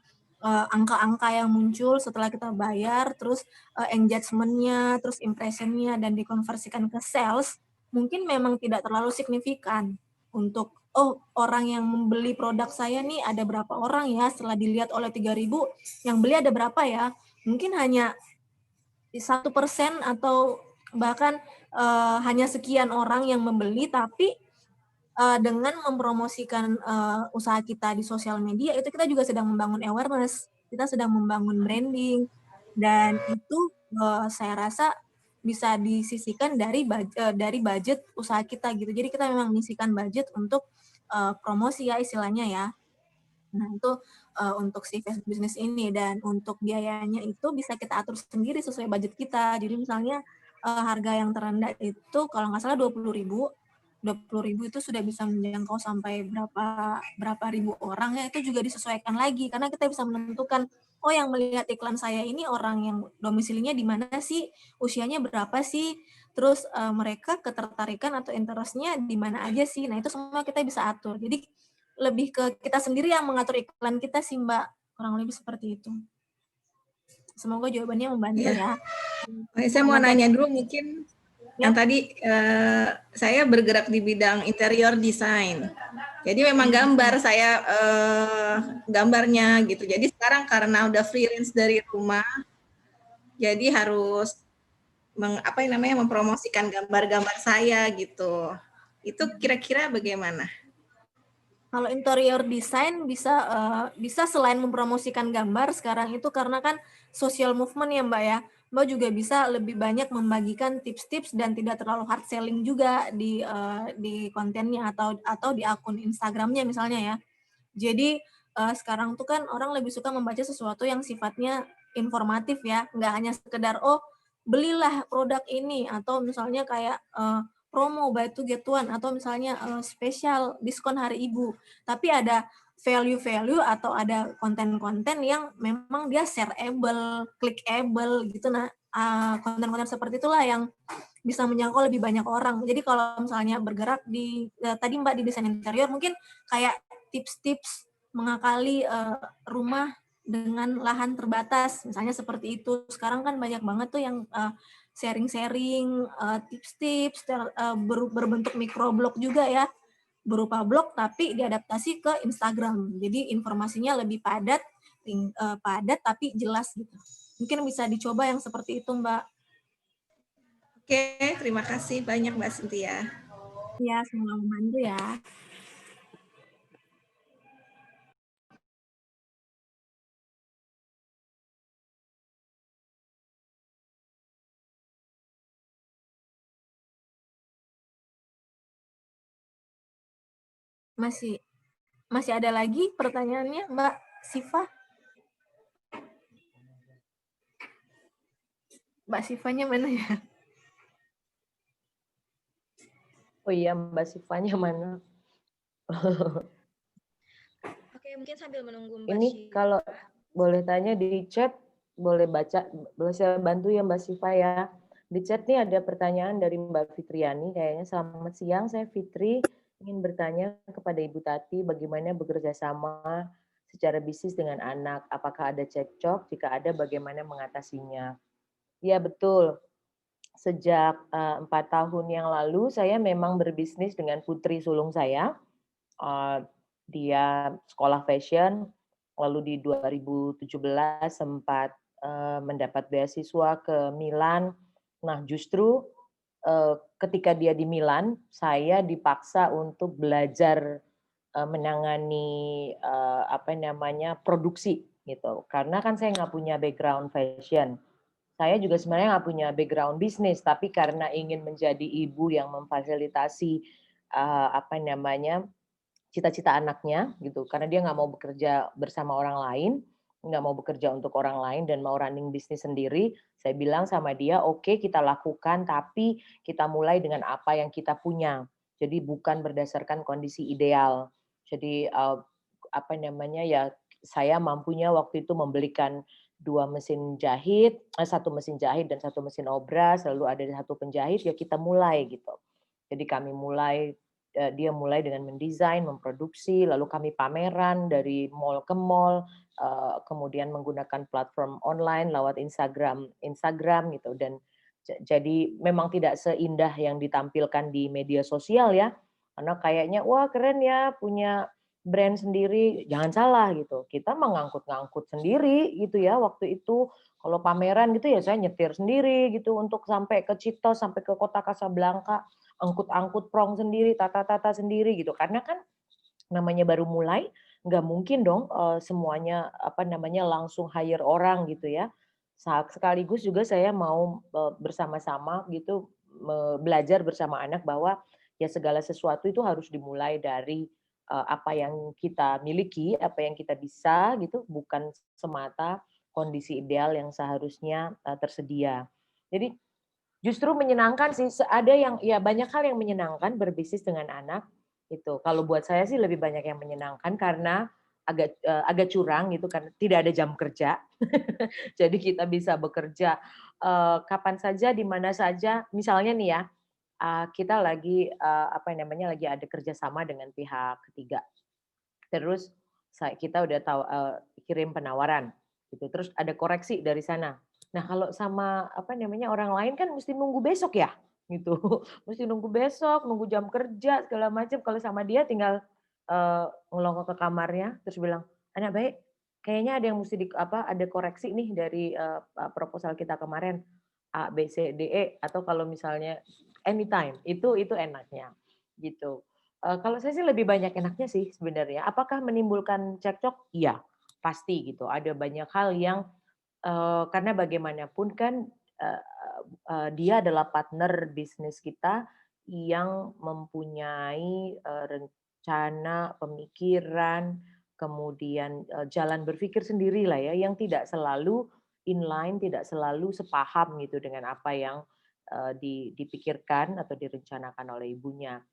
Speaker 4: angka-angka yang muncul setelah kita bayar, terus engagement-nya, terus impression-nya, dan dikonversikan ke sales, mungkin memang tidak terlalu signifikan untuk orang yang membeli produk saya nih ada berapa orang ya, setelah dilihat oleh 3.000 yang beli ada berapa ya, mungkin hanya 1% atau bahkan hanya sekian orang yang membeli, tapi dengan mempromosikan usaha kita di sosial media itu kita juga sedang membangun awareness, kita sedang membangun branding, dan itu saya rasa bisa disisihkan dari budget usaha kita gitu. Jadi kita memang menyisihkan budget untuk promosi ya istilahnya ya. Nah itu untuk si Facebook bisnis ini, dan untuk biayanya itu bisa kita atur sendiri sesuai budget kita. Jadi misalnya harga yang terendah itu kalau nggak salah 20.000 itu sudah bisa menjangkau sampai berapa ribu orang ya, itu juga disesuaikan lagi karena kita bisa menentukan oh yang melihat iklan saya ini orang yang domisilinya di mana sih, usianya berapa sih, terus mereka ketertarikan atau interestnya di mana aja sih. Nah itu semua kita bisa atur. Jadi lebih ke kita sendiri yang mengatur iklan kita sih Mbak, kurang lebih seperti itu. Semoga jawabannya membantu ya.
Speaker 5: Oke, saya mau nanya dulu mungkin yang tadi saya bergerak di bidang interior design. Jadi memang gambar saya gambarnya gitu. Jadi sekarang karena udah freelance dari rumah, jadi harus mempromosikan gambar-gambar saya gitu. Itu kira-kira bagaimana?
Speaker 4: Kalau interior design bisa selain mempromosikan gambar sekarang itu karena kan social movement ya Mbak ya. Mbak juga bisa lebih banyak membagikan tips-tips dan tidak terlalu hard selling juga di kontennya atau di akun Instagramnya misalnya ya. Jadi sekarang tuh kan orang lebih suka membaca sesuatu yang sifatnya informatif ya, nggak hanya sekedar oh belilah produk ini atau misalnya kayak promo buy two get one atau misalnya spesial diskon hari ibu, tapi ada value-value atau ada konten-konten yang memang dia shareable, clickable gitu. Nah konten-konten seperti itulah yang bisa menjangkau lebih banyak orang. Jadi kalau misalnya bergerak di tadi Mbak di desain interior mungkin kayak tips-tips mengakali rumah dengan lahan terbatas, misalnya seperti itu. Sekarang kan banyak banget tuh yang sharing-sharing tips-tips berbentuk microblog juga ya, berupa blog tapi diadaptasi ke Instagram. Jadi informasinya lebih padat tapi jelas gitu. Mungkin bisa dicoba yang seperti itu, Mbak.
Speaker 5: Oke, terima kasih banyak Mbak Cynthia.
Speaker 4: Ya, semoga membantu ya. Masih ada lagi pertanyaannya, Mbak Siva? Mbak Sivanya mana ya?
Speaker 2: Oh iya, Mbak Sivanya mana?
Speaker 6: Oke, mungkin sambil menunggu Mbak
Speaker 2: Ini
Speaker 6: Syifa.
Speaker 2: kalau boleh tanya di chat, boleh baca, boleh saya bantu ya Mbak Siva ya. Di chat nih ada pertanyaan dari Mbak Fitriani, kayaknya selamat siang, saya Fitri, ingin bertanya kepada Ibu Tati bagaimana bekerja sama secara bisnis dengan anak, apakah ada cekcok, jika ada bagaimana mengatasinya. Ya betul, sejak 4 tahun yang lalu saya memang berbisnis dengan putri sulung saya. Dia sekolah fashion, lalu di 2017 sempat mendapat beasiswa ke Milan. Nah, justru ketika dia di Milan, saya dipaksa untuk belajar menangani produksi gitu. Karena kan saya nggak punya background fashion. Saya juga sebenarnya nggak punya background bisnis, tapi karena ingin menjadi ibu yang memfasilitasi cita-cita anaknya gitu, karena dia nggak mau bekerja bersama orang lain, nggak mau bekerja untuk orang lain dan mau running bisnis sendiri. Saya bilang sama dia, oke, kita lakukan, tapi kita mulai dengan apa yang kita punya. Jadi bukan berdasarkan kondisi ideal. Jadi saya mampunya waktu itu membelikan 2 mesin jahit, 1 mesin jahit dan 1 mesin obras, lalu ada 1 penjahit, ya kita mulai gitu. Jadi kami mulai, dia mulai dengan mendesain, memproduksi, lalu kami pameran dari mall ke mall, kemudian menggunakan platform online lewat Instagram gitu. Dan jadi memang tidak seindah yang ditampilkan di media sosial ya, karena kayaknya wah keren ya punya brand sendiri. Jangan salah gitu, kita mengangkut-ngangkut sendiri gitu ya waktu itu. Kalau pameran gitu ya saya nyetir sendiri gitu untuk sampai ke Citos, sampai ke kota Casablanca, angkut-angkut prong sendiri, tata-tata sendiri gitu. Karena kan namanya baru mulai, nggak mungkin dong semuanya langsung hire orang gitu ya. Sekaligus juga saya mau bersama-sama gitu belajar bersama anak bahwa ya segala sesuatu itu harus dimulai dari apa yang kita miliki, apa yang kita bisa gitu, bukan semata kondisi ideal yang seharusnya tersedia. Jadi justru menyenangkan sih, ada yang ya banyak hal yang menyenangkan berbisnis dengan anak itu. Kalau buat saya sih lebih banyak yang menyenangkan karena agak curang gitu kan, tidak ada jam kerja. Jadi kita bisa bekerja kapan saja, di mana saja. Misalnya nih ya, kita lagi lagi ada kerjasama dengan pihak ketiga. Terus kita udah tahu kirim penawaran gitu. Terus ada koreksi dari sana. Nah, kalau sama orang lain kan mesti nunggu besok ya gitu. Mesti nunggu besok, nunggu jam kerja segala macam. Kalau sama dia tinggal ngelongok ke kamarnya terus bilang, "Anak baik, kayaknya ada yang mesti ada koreksi nih dari proposal kita kemarin A, B, C, D, E." Atau kalau misalnya anytime, itu enaknya gitu. Kalau saya sih lebih banyak enaknya sih sebenarnya. Apakah menimbulkan cekcok? Iya, pasti gitu. Ada banyak hal yang karena bagaimanapun kan dia adalah partner bisnis kita yang mempunyai rencana, pemikiran, kemudian jalan berpikir sendiri lah ya, yang tidak selalu inline, tidak selalu sepaham gitu dengan apa yang dipikirkan atau direncanakan oleh ibunya.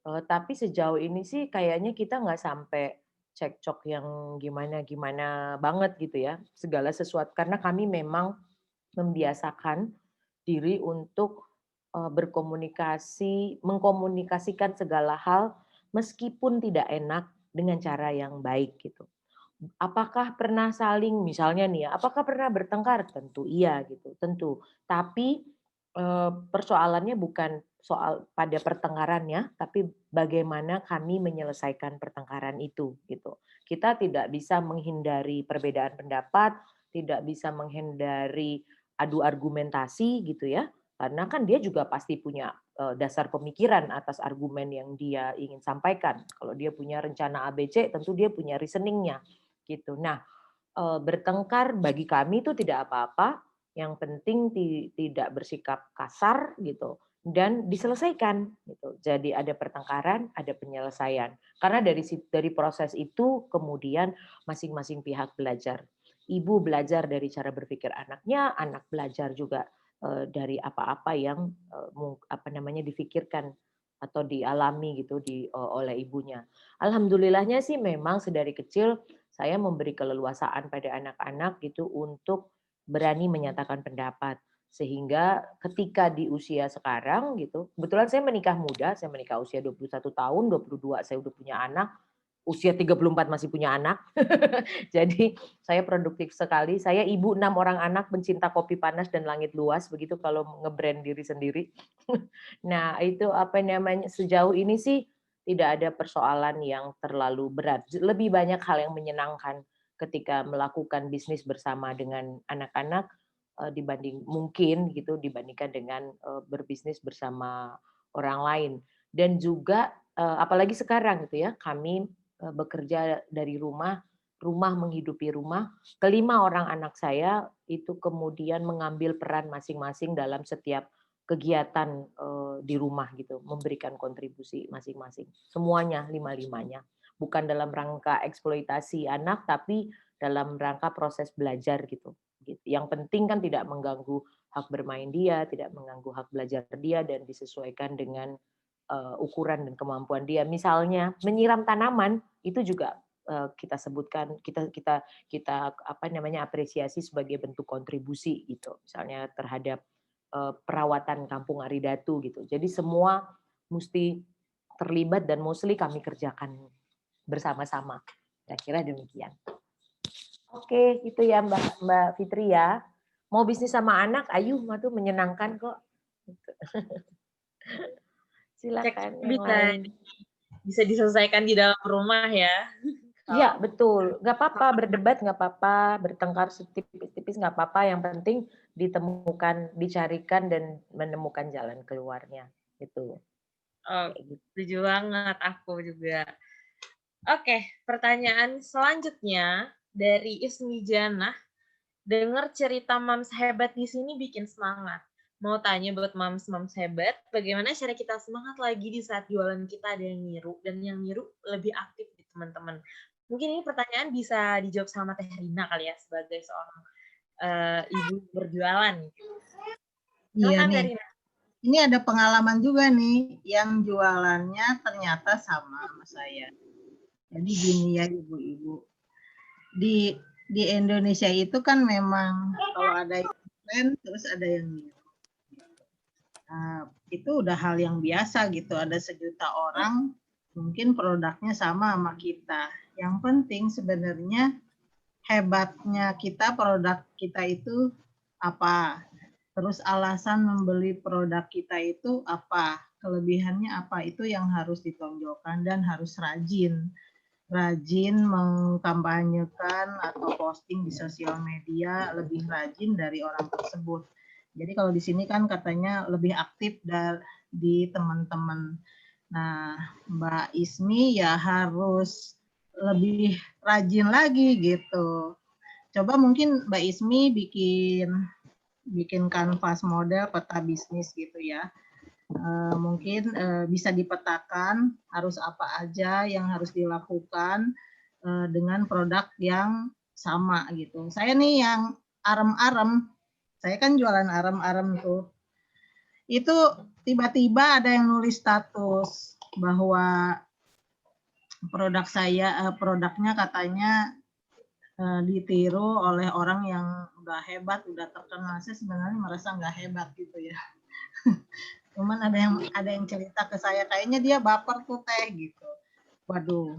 Speaker 2: Tapi sejauh ini sih kayaknya kita nggak sampai cekcok yang gimana-gimana banget gitu ya. Segala sesuatu karena kami memang membiasakan diri untuk mengkomunikasikan segala hal meskipun tidak enak dengan cara yang baik gitu. Apakah pernah saling misalnya nih ya, apakah pernah bertengkar? Tentu iya gitu, tentu. Tapi persoalannya bukan soal pada pertengkarannya, tapi bagaimana kami menyelesaikan pertengkaran itu gitu. Kita tidak bisa menghindari perbedaan pendapat, tidak bisa menghindari adu argumentasi gitu ya. Karena kan dia juga pasti punya dasar pemikiran atas argumen yang dia ingin sampaikan. Kalau dia punya rencana ABC, tentu dia punya reasoningnya gitu. Nah, bertengkar bagi kami itu tidak apa-apa, yang penting tidak bersikap kasar gitu dan diselesaikan gitu. Jadi ada pertengkaran, ada penyelesaian. Karena dari proses itu kemudian masing-masing pihak belajar. Ibu belajar dari cara berpikir anaknya, anak belajar juga dari apa-apa yang difikirkan atau dialami gitu oleh ibunya. Alhamdulillahnya sih memang sedari kecil saya memberi keleluasaan pada anak-anak gitu untuk berani menyatakan pendapat. Sehingga ketika di usia sekarang gitu, kebetulan saya menikah muda, saya menikah usia 21 tahun, 22 saya udah punya anak. usia 34 masih punya anak. Jadi saya produktif sekali. Saya ibu 6 orang anak, pencinta kopi panas dan langit luas, begitu kalau nge-brand diri sendiri. Nah, itu apa namanya, sejauh ini sih tidak ada persoalan yang terlalu berat. Lebih banyak hal yang menyenangkan ketika melakukan bisnis bersama dengan anak-anak dibandingkan dengan berbisnis bersama orang lain. Dan juga apalagi sekarang gitu ya, kami bekerja dari rumah menghidupi rumah. Kelima orang anak saya itu kemudian mengambil peran masing-masing dalam setiap kegiatan di rumah gitu, memberikan kontribusi masing-masing. Semuanya, lima-limanya. Bukan dalam rangka eksploitasi anak, tapi dalam rangka proses belajar gitu. Yang penting kan tidak mengganggu hak bermain dia, tidak mengganggu hak belajar dia, dan disesuaikan dengan ukuran dan kemampuan dia. Misalnya menyiram tanaman itu juga kita sebutkan, kita apa namanya, apresiasi sebagai bentuk kontribusi gitu. Misalnya terhadap perawatan Kampung Aridatu gitu. Jadi semua mesti terlibat dan mostly kami kerjakan bersama-sama. Kira-kira demikian. Oke, itu ya Mbak Fitri ya. Mau bisnis sama anak, ayo, tuh menyenangkan kok. Silakan yang lain.
Speaker 1: Bisa diselesaikan di dalam rumah ya.
Speaker 2: Iya, betul. Nggak apa-apa berdebat, nggak apa-apa bertengkar setipis-tipis, nggak apa-apa. Yang penting ditemukan, dicarikan dan menemukan jalan keluarnya. Gitu.
Speaker 1: Oh, setuju banget aku juga. Oke, pertanyaan selanjutnya dari Ismi Janah. Dengar cerita Mams hebat di sini bikin semangat. Mau tanya buat Mams hebat, bagaimana cara kita semangat lagi di saat jualan kita ada yang niru, dan yang niru lebih aktif di teman-teman. Mungkin ini pertanyaan bisa dijawab sama Teh Rina kali ya, sebagai seorang ibu berjualan.
Speaker 3: Iya nih. Ini ada pengalaman juga nih, yang jualannya ternyata sama saya. Jadi gini ya ibu-ibu, di Indonesia itu kan memang kalau ada yang tren terus ada yang niru. Itu udah hal yang biasa gitu, ada 1 juta orang mungkin produknya sama kita. Yang penting sebenarnya hebatnya kita, produk kita itu apa, terus alasan membeli produk kita itu apa, kelebihannya apa, itu yang harus ditonjolkan dan harus rajin mengkampanyekan atau posting di sosial media, lebih rajin dari orang tersebut. Jadi kalau di sini kan katanya lebih aktif di teman-teman. Nah, Mbak Ismi ya harus lebih rajin lagi gitu. Coba mungkin Mbak Ismi bikin kanvas model peta bisnis gitu ya. Mungkin bisa dipetakan harus apa aja yang harus dilakukan dengan produk yang sama gitu. Saya nih yang arem-arem, saya kan jualan arem-arem tuh. Itu tiba-tiba ada yang nulis status bahwa produknya katanya ditiru oleh orang yang udah hebat, udah terkenal. Saya sebenarnya merasa nggak hebat gitu ya. Cuman ada yang cerita ke saya, kayaknya dia baper tuh Teh gitu. Waduh,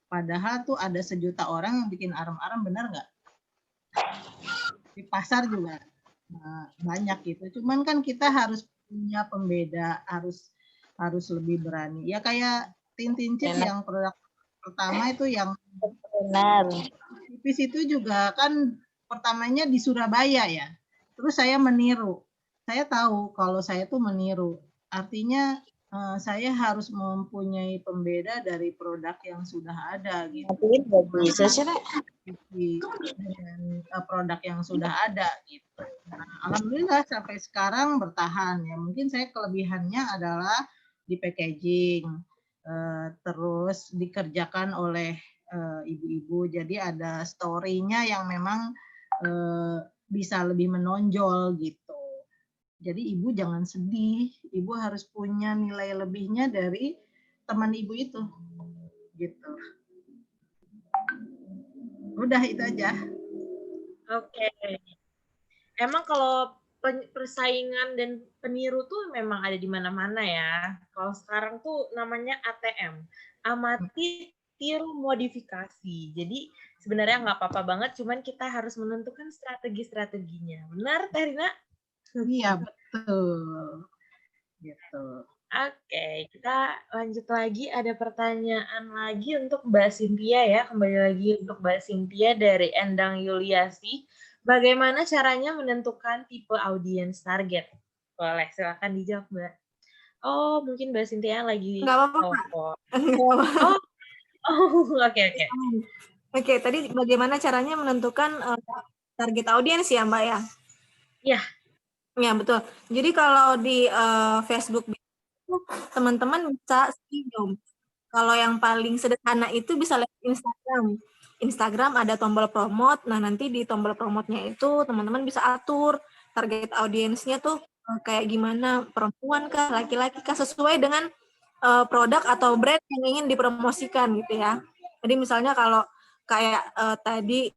Speaker 3: padahal tuh ada 1 juta orang yang bikin arem-arem, benar nggak? Di pasar juga banyak gitu. Cuman kan kita harus punya pembeda, harus lebih berani. Ya kayak Tintin Chip yang produk pertama itu yang
Speaker 6: Benar.
Speaker 3: tipis itu juga kan pertamanya di Surabaya ya. Terus saya meniru. Saya tahu kalau saya tuh meniru. Artinya saya harus mempunyai pembeda dari produk yang sudah ada gitu. Dengan produk yang sudah ada gitu. Nah, alhamdulillah sampai sekarang bertahan ya. Mungkin saya kelebihannya adalah di packaging, terus dikerjakan oleh ibu-ibu. Jadi ada story-nya yang memang bisa lebih menonjol gitu. Jadi ibu jangan sedih, ibu harus punya nilai lebihnya dari teman ibu itu, gitu. Udah itu aja.
Speaker 1: Oke. Emang kalau persaingan dan peniru tuh memang ada di mana-mana ya. Kalau sekarang tuh namanya ATM, amati tiru modifikasi. Jadi sebenarnya nggak apa-apa banget, cuman kita harus menentukan strategi-strateginya. Benar, Teh Rina?
Speaker 3: Iya, betul. Gitu.
Speaker 1: Oke, kita lanjut lagi. Ada pertanyaan lagi untuk Mbak Cynthia ya. Kembali lagi untuk Mbak Cynthia dari Endang Yuliasi. Bagaimana caranya menentukan tipe audiens target? Boleh, silakan dijawab, Mbak. Oh, mungkin Mbak Cynthia lagi
Speaker 4: Nggak apa-apa, Kak.
Speaker 1: telepon.
Speaker 4: Nggak apa-apa.
Speaker 1: Oke.
Speaker 4: Oke, tadi bagaimana caranya menentukan target audiens ya, Mbak ya?
Speaker 1: Iya.
Speaker 4: Ya, betul. Jadi kalau di Facebook teman-teman bisa skim. Kalau yang paling sederhana itu bisa lihat Instagram. Instagram ada tombol promote. Nah, nanti di tombol promote-nya itu teman-teman bisa atur target audiensnya tuh kayak gimana, perempuan kah, laki-laki kah, sesuai dengan produk atau brand yang ingin dipromosikan gitu ya. Jadi misalnya kalau kayak tadi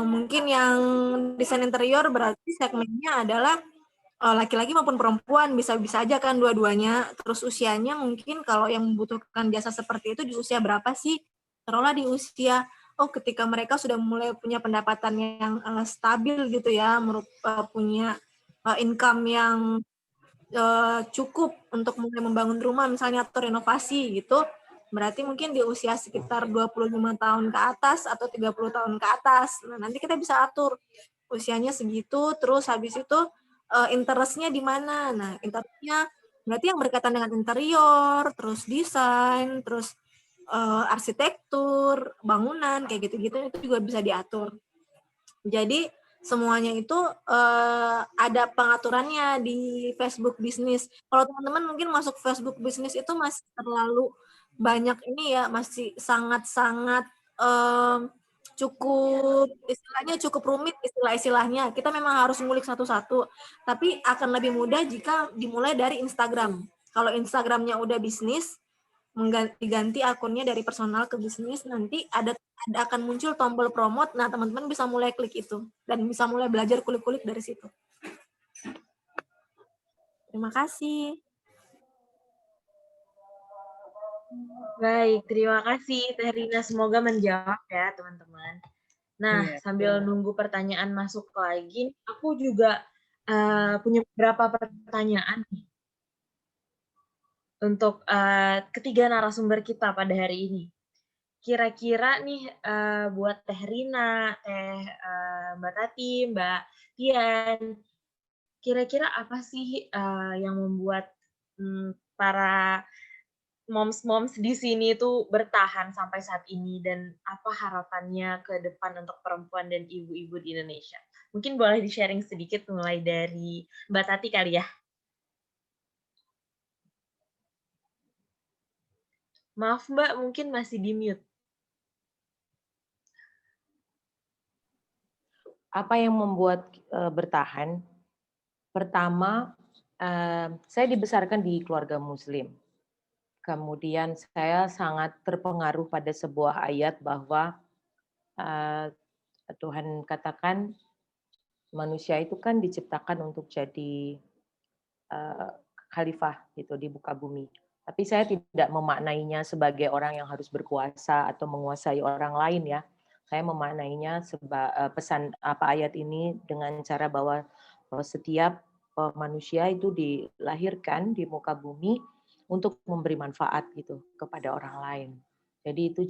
Speaker 4: mungkin yang desain interior berarti segmennya adalah laki-laki maupun perempuan, bisa-bisa aja kan dua-duanya. Terus usianya mungkin kalau yang membutuhkan jasa seperti itu di usia berapa sih? Taruhlah di usia, ketika mereka sudah mulai punya pendapatan yang stabil gitu ya, punya income yang cukup untuk mulai membangun rumah misalnya atau renovasi gitu, berarti mungkin di usia sekitar 25 tahun ke atas atau 30 tahun ke atas. Nah, nanti kita bisa atur usianya segitu, terus habis itu interest-nya di mana. Nah, interest-nya berarti yang berkaitan dengan interior, terus desain, terus arsitektur, bangunan, kayak gitu-gitu itu juga bisa diatur. Jadi semuanya itu ada pengaturannya di Facebook bisnis. Kalau teman-teman mungkin masuk Facebook bisnis itu masih terlalu banyak ini ya, masih sangat-sangat cukup rumit istilah-istilahnya. Kita memang harus ngulik satu-satu, tapi akan lebih mudah jika dimulai dari Instagram. Kalau Instagramnya udah bisnis, diganti akunnya dari personal ke bisnis, nanti akan muncul tombol promote. Nah, teman-teman bisa mulai klik itu dan bisa mulai belajar kulik-kulik dari situ. Terima kasih.
Speaker 1: Baik, terima kasih Teh Rina. Semoga menjawab ya teman-teman. Nah, sambil nunggu pertanyaan masuk lagi, aku juga punya beberapa pertanyaan nih untuk ketiga narasumber kita pada hari ini. Kira-kira nih buat Teh Rina, Mbak Tati, Mbak Tian, kira-kira apa sih yang membuat para moms-moms di sini tuh bertahan sampai saat ini, dan apa harapannya ke depan untuk perempuan dan ibu-ibu di Indonesia? Mungkin boleh di-sharing sedikit mulai dari Mbak Tati kali ya. Maaf Mbak, mungkin masih di mute.
Speaker 2: Apa yang membuat bertahan? Pertama, saya dibesarkan di keluarga Muslim. Kemudian saya sangat terpengaruh pada sebuah ayat bahwa Tuhan katakan manusia itu kan diciptakan untuk jadi khalifah gitu di muka bumi. Tapi saya tidak memaknainya sebagai orang yang harus berkuasa atau menguasai orang lain ya. Saya memaknainya pesan ayat ini dengan cara bahwa setiap manusia itu dilahirkan di muka bumi untuk memberi manfaat gitu kepada orang lain. Jadi itu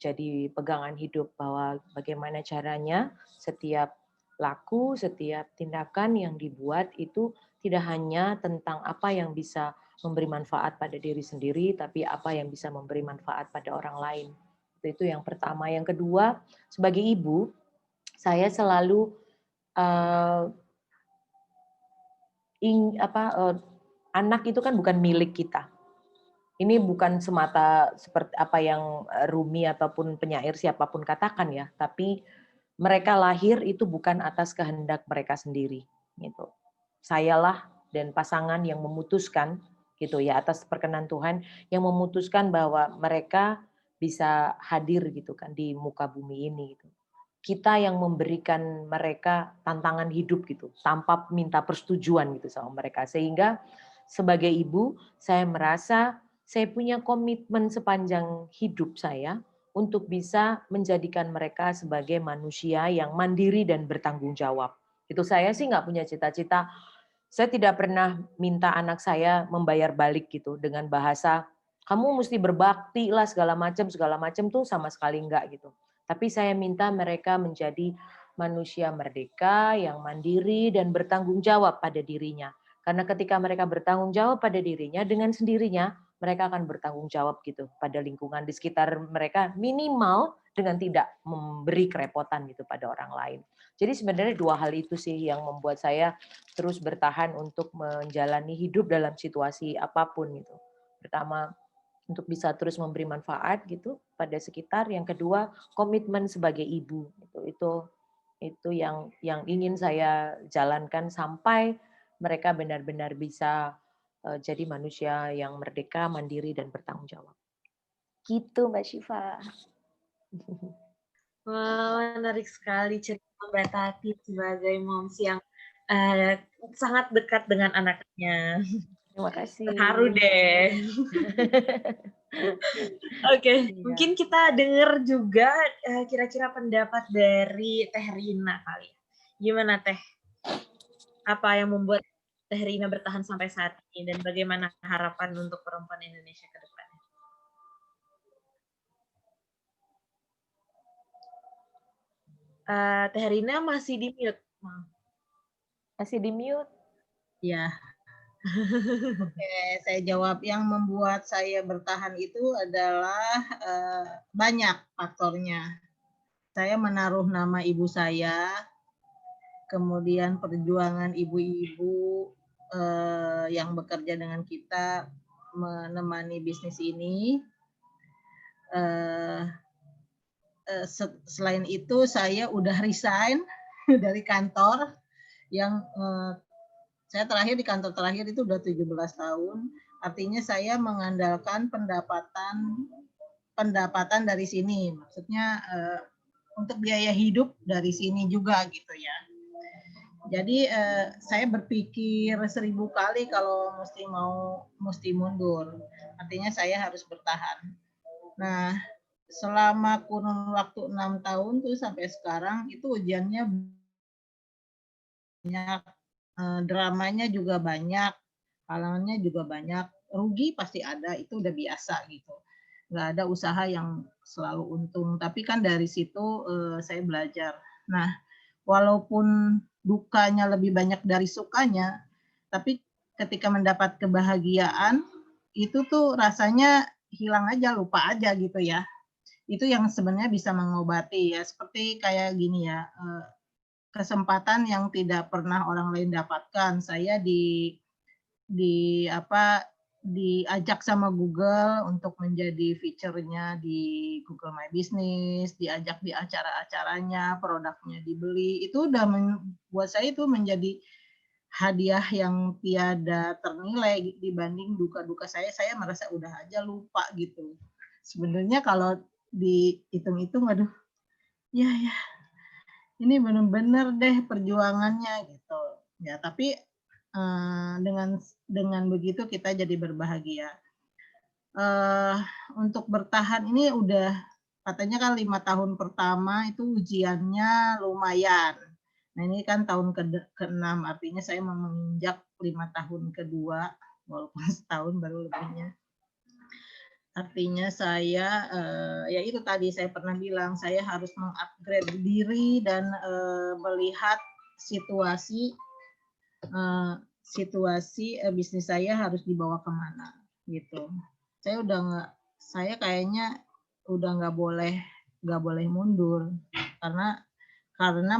Speaker 2: jadi pegangan hidup bahwa bagaimana caranya setiap laku, setiap tindakan yang dibuat itu tidak hanya tentang apa yang bisa memberi manfaat pada diri sendiri, tapi apa yang bisa memberi manfaat pada orang lain. Itu yang pertama. Yang kedua, sebagai ibu, saya selalu anak itu kan bukan milik kita. Ini bukan semata seperti apa yang Rumi ataupun penyair siapapun katakan ya, tapi mereka lahir itu bukan atas kehendak mereka sendiri. Gitu. Sayalah dan pasangan yang memutuskan gitu ya atas perkenan Tuhan yang memutuskan bahwa mereka bisa hadir gitu kan di muka bumi ini gitu. Kita yang memberikan mereka tantangan hidup gitu tanpa minta persetujuan gitu sama mereka, sehingga sebagai ibu saya merasa saya punya komitmen sepanjang hidup saya untuk bisa menjadikan mereka sebagai manusia yang mandiri dan bertanggung jawab. Itu saya sih nggak punya cita-cita. Saya tidak pernah minta anak saya membayar balik gitu dengan bahasa kamu mesti berbakti lah segala macam tuh sama sekali enggak gitu. Tapi saya minta mereka menjadi manusia merdeka yang mandiri dan bertanggung jawab pada dirinya. Karena ketika mereka bertanggung jawab pada dirinya, dengan sendirinya mereka akan bertanggung jawab gitu pada lingkungan di sekitar mereka, minimal dengan tidak memberi kerepotan gitu pada orang lain. Jadi sebenarnya dua hal itu sih yang membuat saya terus bertahan untuk menjalani hidup dalam situasi apapun gitu. Pertama, untuk bisa terus memberi manfaat gitu pada sekitar. Yang kedua, komitmen sebagai ibu. Itu yang ingin saya jalankan sampai mereka benar-benar bisa jadi manusia yang merdeka, mandiri dan bertanggung jawab. Gitu Mbak Syifa.
Speaker 1: Wah, menarik sekali cerita Mbak Tati sebagai moms yang sangat dekat dengan anaknya.
Speaker 2: Terima kasih.
Speaker 1: Terharu deh. Oke, mungkin kita dengar juga kira-kira pendapat dari Teh Rina kali. Gimana Teh? Apa yang membuat Teh Rina bertahan sampai saat ini dan bagaimana harapan untuk perempuan Indonesia ke depan? Teh Rina masih di mute.
Speaker 2: Masih di mute?
Speaker 3: Ya. Oke, saya jawab. Yang membuat saya bertahan itu adalah banyak faktornya. Saya menaruh nama ibu saya, kemudian perjuangan ibu-ibu yang bekerja dengan kita menemani bisnis ini. Selain itu saya udah resign dari kantor yang saya terakhir di kantor terakhir itu udah 17 tahun. Artinya saya mengandalkan pendapatan dari sini. Maksudnya untuk biaya hidup dari sini juga gitu ya. Jadi saya berpikir 1000 kali kalau mesti mundur. Artinya saya harus bertahan. Nah, selama kurun waktu 6 tahun tuh sampai sekarang itu ujiannya banyak, dramanya juga banyak, halangannya juga banyak, rugi pasti ada, itu udah biasa gitu. Nggak ada usaha yang selalu untung, tapi kan dari situ saya belajar. Nah, walaupun dukanya lebih banyak dari sukanya, tapi ketika mendapat kebahagiaan, itu tuh rasanya hilang aja, lupa aja gitu ya. Itu yang sebenarnya bisa mengobati ya, seperti kayak gini ya, kesempatan yang tidak pernah orang lain dapatkan. Saya diajak sama Google untuk menjadi feature-nya di Google My Business, diajak di acara-acaranya, produknya dibeli. Itu udah buat saya itu menjadi hadiah yang tiada ternilai dibanding duka-duka saya merasa udah aja lupa gitu. Sebenarnya kalau dihitung-hitung, aduh, ya ini benar-benar deh perjuangannya gitu. Ya, tapi dengan begitu kita jadi berbahagia. Untuk bertahan ini udah katanya kan 5 tahun pertama itu ujiannya lumayan. Nah ini kan tahun ke-6, artinya saya mau menginjak 5 tahun kedua, walaupun setahun baru lebihnya. Artinya saya, ya itu tadi saya pernah bilang, saya harus mengupgrade diri dan melihat situasi bisnis saya harus dibawa kemana gitu. Saya kayaknya udah nggak boleh mundur karena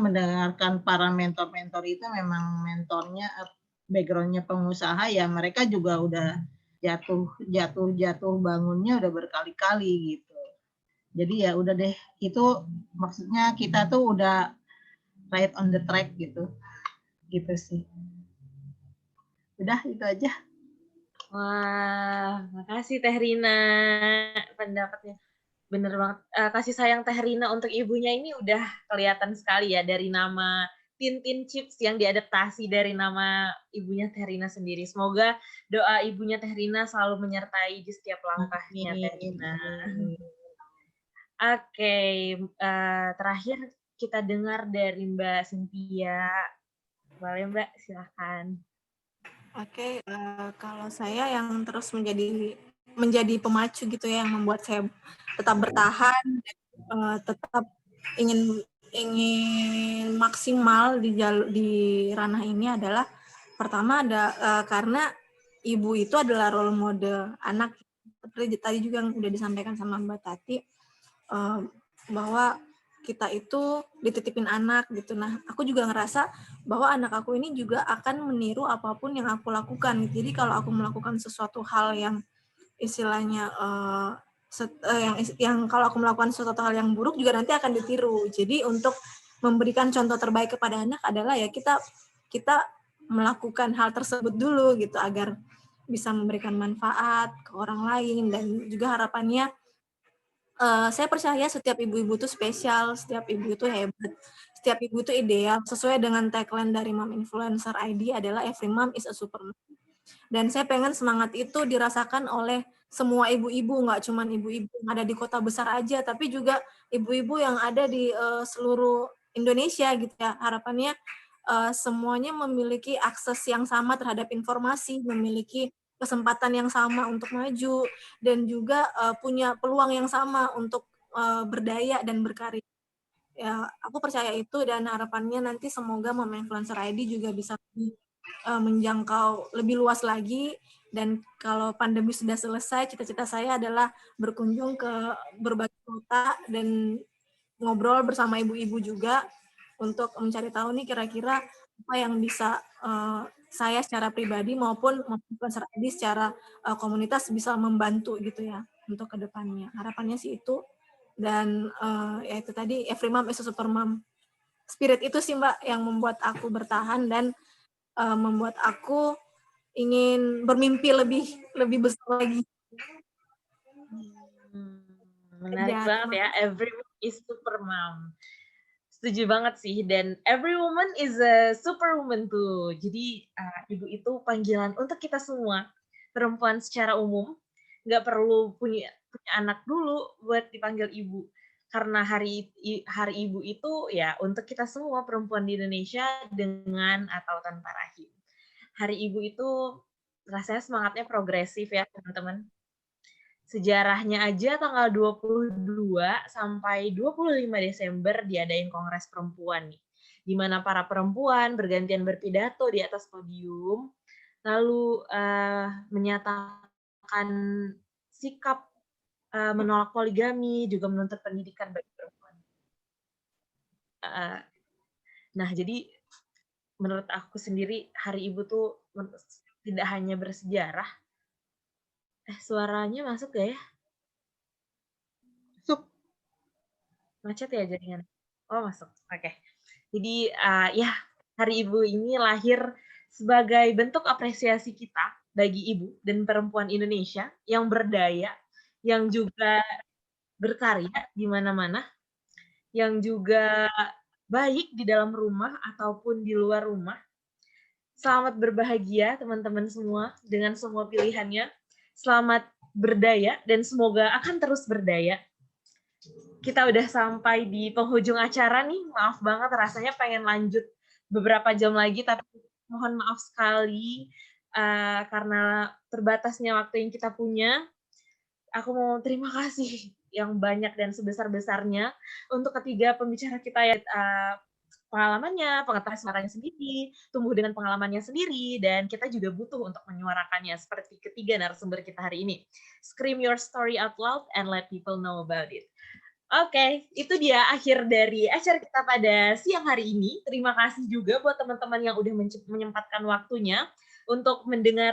Speaker 3: mendengarkan para mentor-mentor itu memang mentornya backgroundnya pengusaha ya, mereka juga udah jatuh bangunnya udah berkali-kali gitu. Jadi ya udah deh, itu maksudnya kita tuh udah right on the track gitu sih. Udah itu aja.
Speaker 1: Wah, makasih Teh Rina pendapatnya. Bener banget. Kasih sayang Teh Rina untuk ibunya ini udah kelihatan sekali ya dari nama Tintin Chips yang diadaptasi dari nama ibunya Teh Rina sendiri. Semoga doa ibunya Teh Rina selalu menyertai di setiap langkahnya Teh Rina. Oke, terakhir kita dengar dari Mbak Cynthia. Boleh Mbak, silakan.
Speaker 4: Oke, kalau saya yang terus menjadi pemacu gitu ya, yang membuat saya tetap bertahan, tetap ingin maksimal di ranah ini adalah pertama karena ibu itu adalah role model anak. Seperti tadi juga udah disampaikan sama Mbak Tati, bahwa kita itu dititipin anak gitu. Nah, aku juga ngerasa bahwa anak aku ini juga akan meniru apapun yang aku lakukan. Jadi kalau aku melakukan sesuatu hal yang istilahnya yang kalau aku melakukan sesuatu hal yang buruk juga nanti akan ditiru. Jadi untuk memberikan contoh terbaik kepada anak adalah ya kita melakukan hal tersebut dulu gitu agar bisa memberikan manfaat ke orang lain, dan juga harapannya saya percaya setiap ibu-ibu itu spesial, setiap ibu itu hebat, setiap ibu itu ideal. Sesuai dengan tagline dari Mom Influencer ID adalah every mom is a supermom. Dan saya pengen semangat itu dirasakan oleh semua ibu-ibu, nggak cuma ibu-ibu yang ada di kota besar aja, tapi juga ibu-ibu yang ada di seluruh Indonesia gitu ya. Harapannya semuanya memiliki akses yang sama terhadap informasi, memiliki kesempatan yang sama untuk maju, dan juga punya peluang yang sama untuk berdaya dan berkarya. Ya, aku percaya itu, dan harapannya nanti semoga Mom Influencer ID juga bisa menjangkau lebih luas lagi. Dan kalau pandemi sudah selesai, cita-cita saya adalah berkunjung ke berbagai kota dan ngobrol bersama ibu-ibu juga untuk mencari tahu nih kira-kira apa yang bisa saya secara pribadi maupun Influencer ID secara komunitas bisa membantu gitu ya untuk kedepannya. Harapannya sih itu. Dan ya itu tadi, every mom is a super mom. Spirit itu sih Mbak yang membuat aku bertahan dan membuat aku ingin bermimpi lebih besar lagi.
Speaker 1: Menarik banget ya, every woman is super mom. Setuju banget sih, dan every woman is a superwoman tuh. Jadi ibu itu panggilan untuk kita semua, perempuan secara umum, nggak perlu punya anak dulu buat dipanggil ibu. Karena hari ibu itu ya untuk kita semua perempuan di Indonesia dengan atau tanpa rahim. Hari ibu itu rasanya semangatnya progresif ya teman-teman. Sejarahnya aja tanggal 22 sampai 25 Desember diadain Kongres Perempuan nih, di mana para perempuan bergantian berpidato di atas podium, lalu menyatakan sikap menolak poligami, juga menuntut pendidikan bagi perempuan. Nah, jadi menurut aku sendiri Hari Ibu tuh tidak hanya bersejarah. Suaranya masuk gak ya? Masuk. Macet ya jaringan? Oh, masuk. Oke. Jadi ya, Hari Ibu ini lahir sebagai bentuk apresiasi kita bagi ibu dan perempuan Indonesia yang berdaya, yang juga berkarya di mana-mana, yang juga baik di dalam rumah ataupun di luar rumah. Selamat berbahagia teman-teman semua dengan semua pilihannya. Selamat berdaya dan semoga akan terus berdaya. Kita udah sampai di penghujung acara nih. Maaf banget, rasanya pengen lanjut beberapa jam lagi, tapi mohon maaf sekali karena terbatasnya waktu yang kita punya. Aku mau terima kasih yang banyak dan sebesar-besarnya untuk ketiga pembicara kita ya, pengalamannya, pengetahuan suaranya sendiri, tumbuh dengan pengalamannya sendiri, dan kita juga butuh untuk menyuarakannya seperti ketiga narasumber kita hari ini. Scream your story out loud and let people know about it. Oke, itu dia akhir dari acara kita pada siang hari ini. Terima kasih juga buat teman-teman yang udah menyempatkan waktunya untuk mendengar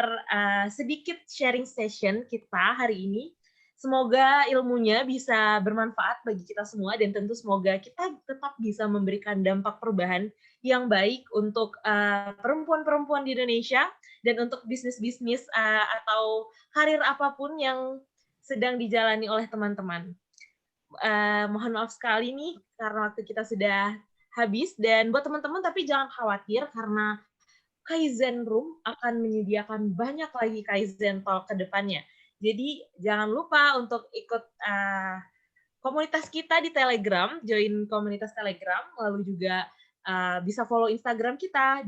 Speaker 1: sedikit sharing session kita hari ini. Semoga ilmunya bisa bermanfaat bagi kita semua, dan tentu semoga kita tetap bisa memberikan dampak perubahan yang baik untuk perempuan-perempuan di Indonesia dan untuk bisnis-bisnis atau karir apapun yang sedang dijalani oleh teman-teman. Mohon maaf sekali nih karena waktu kita sudah habis. Dan buat teman-teman tapi jangan khawatir karena Kaizen Room akan menyediakan banyak lagi Kaizen Talk ke depannya. Jadi jangan lupa untuk ikut komunitas kita di Telegram, join komunitas Telegram, lalu juga bisa follow Instagram kita,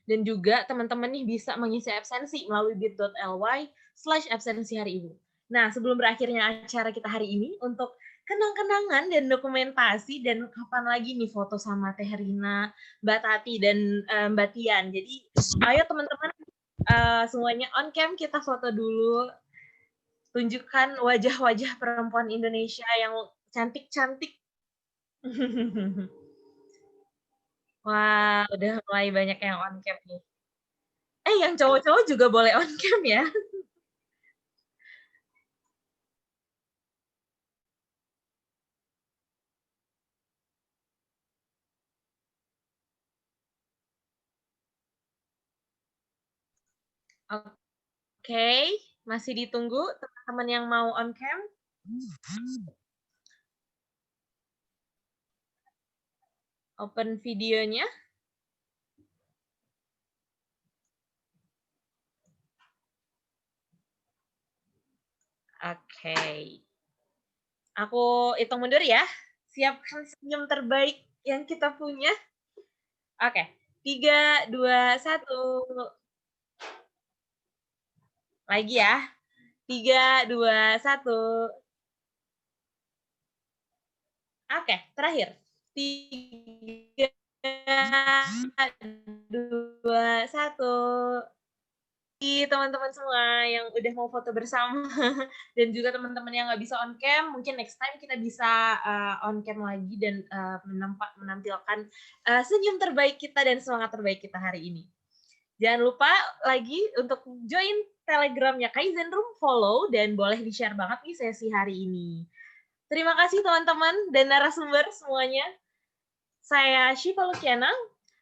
Speaker 1: dan juga teman-teman nih bisa mengisi absensi melalui bit.ly/absensi hari ibu. Nah, sebelum berakhirnya acara kita hari ini, untuk kenang-kenangan dan dokumentasi, dan kapan lagi nih foto sama Teh Rina, Mbak Tati, dan Mbak Tian. Jadi, ayo teman-teman semuanya on cam, kita foto dulu. Tunjukkan wajah-wajah perempuan Indonesia yang cantik-cantik. Wah, udah mulai banyak yang on cam nih. Yang cowok-cowok juga boleh on cam ya. Oke, masih ditunggu teman-teman yang mau on cam. Open videonya. Oke. Aku hitung mundur ya. Siapkan senyum terbaik yang kita punya. Oke. 3, 2, 1. Lagi ya. 3, 2, 1. Oke, terakhir. 3, 2, 1. Teman-teman semua yang udah mau foto bersama, dan juga teman-teman yang nggak bisa on cam, mungkin next time kita bisa on cam lagi dan menampilkan senyum terbaik kita dan semangat terbaik kita hari ini. Jangan lupa lagi untuk join Telegramnya Kaizen Room, follow, dan boleh di-share banget nih sesi hari ini. Terima kasih teman-teman dan narasumber semuanya. Saya Syifa Lukiana.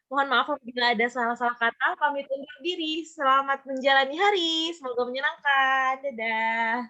Speaker 1: Mohon maaf apabila ada salah-salah kata. Pamit undur diri. Selamat menjalani hari. Semoga menyenangkan. Dadah.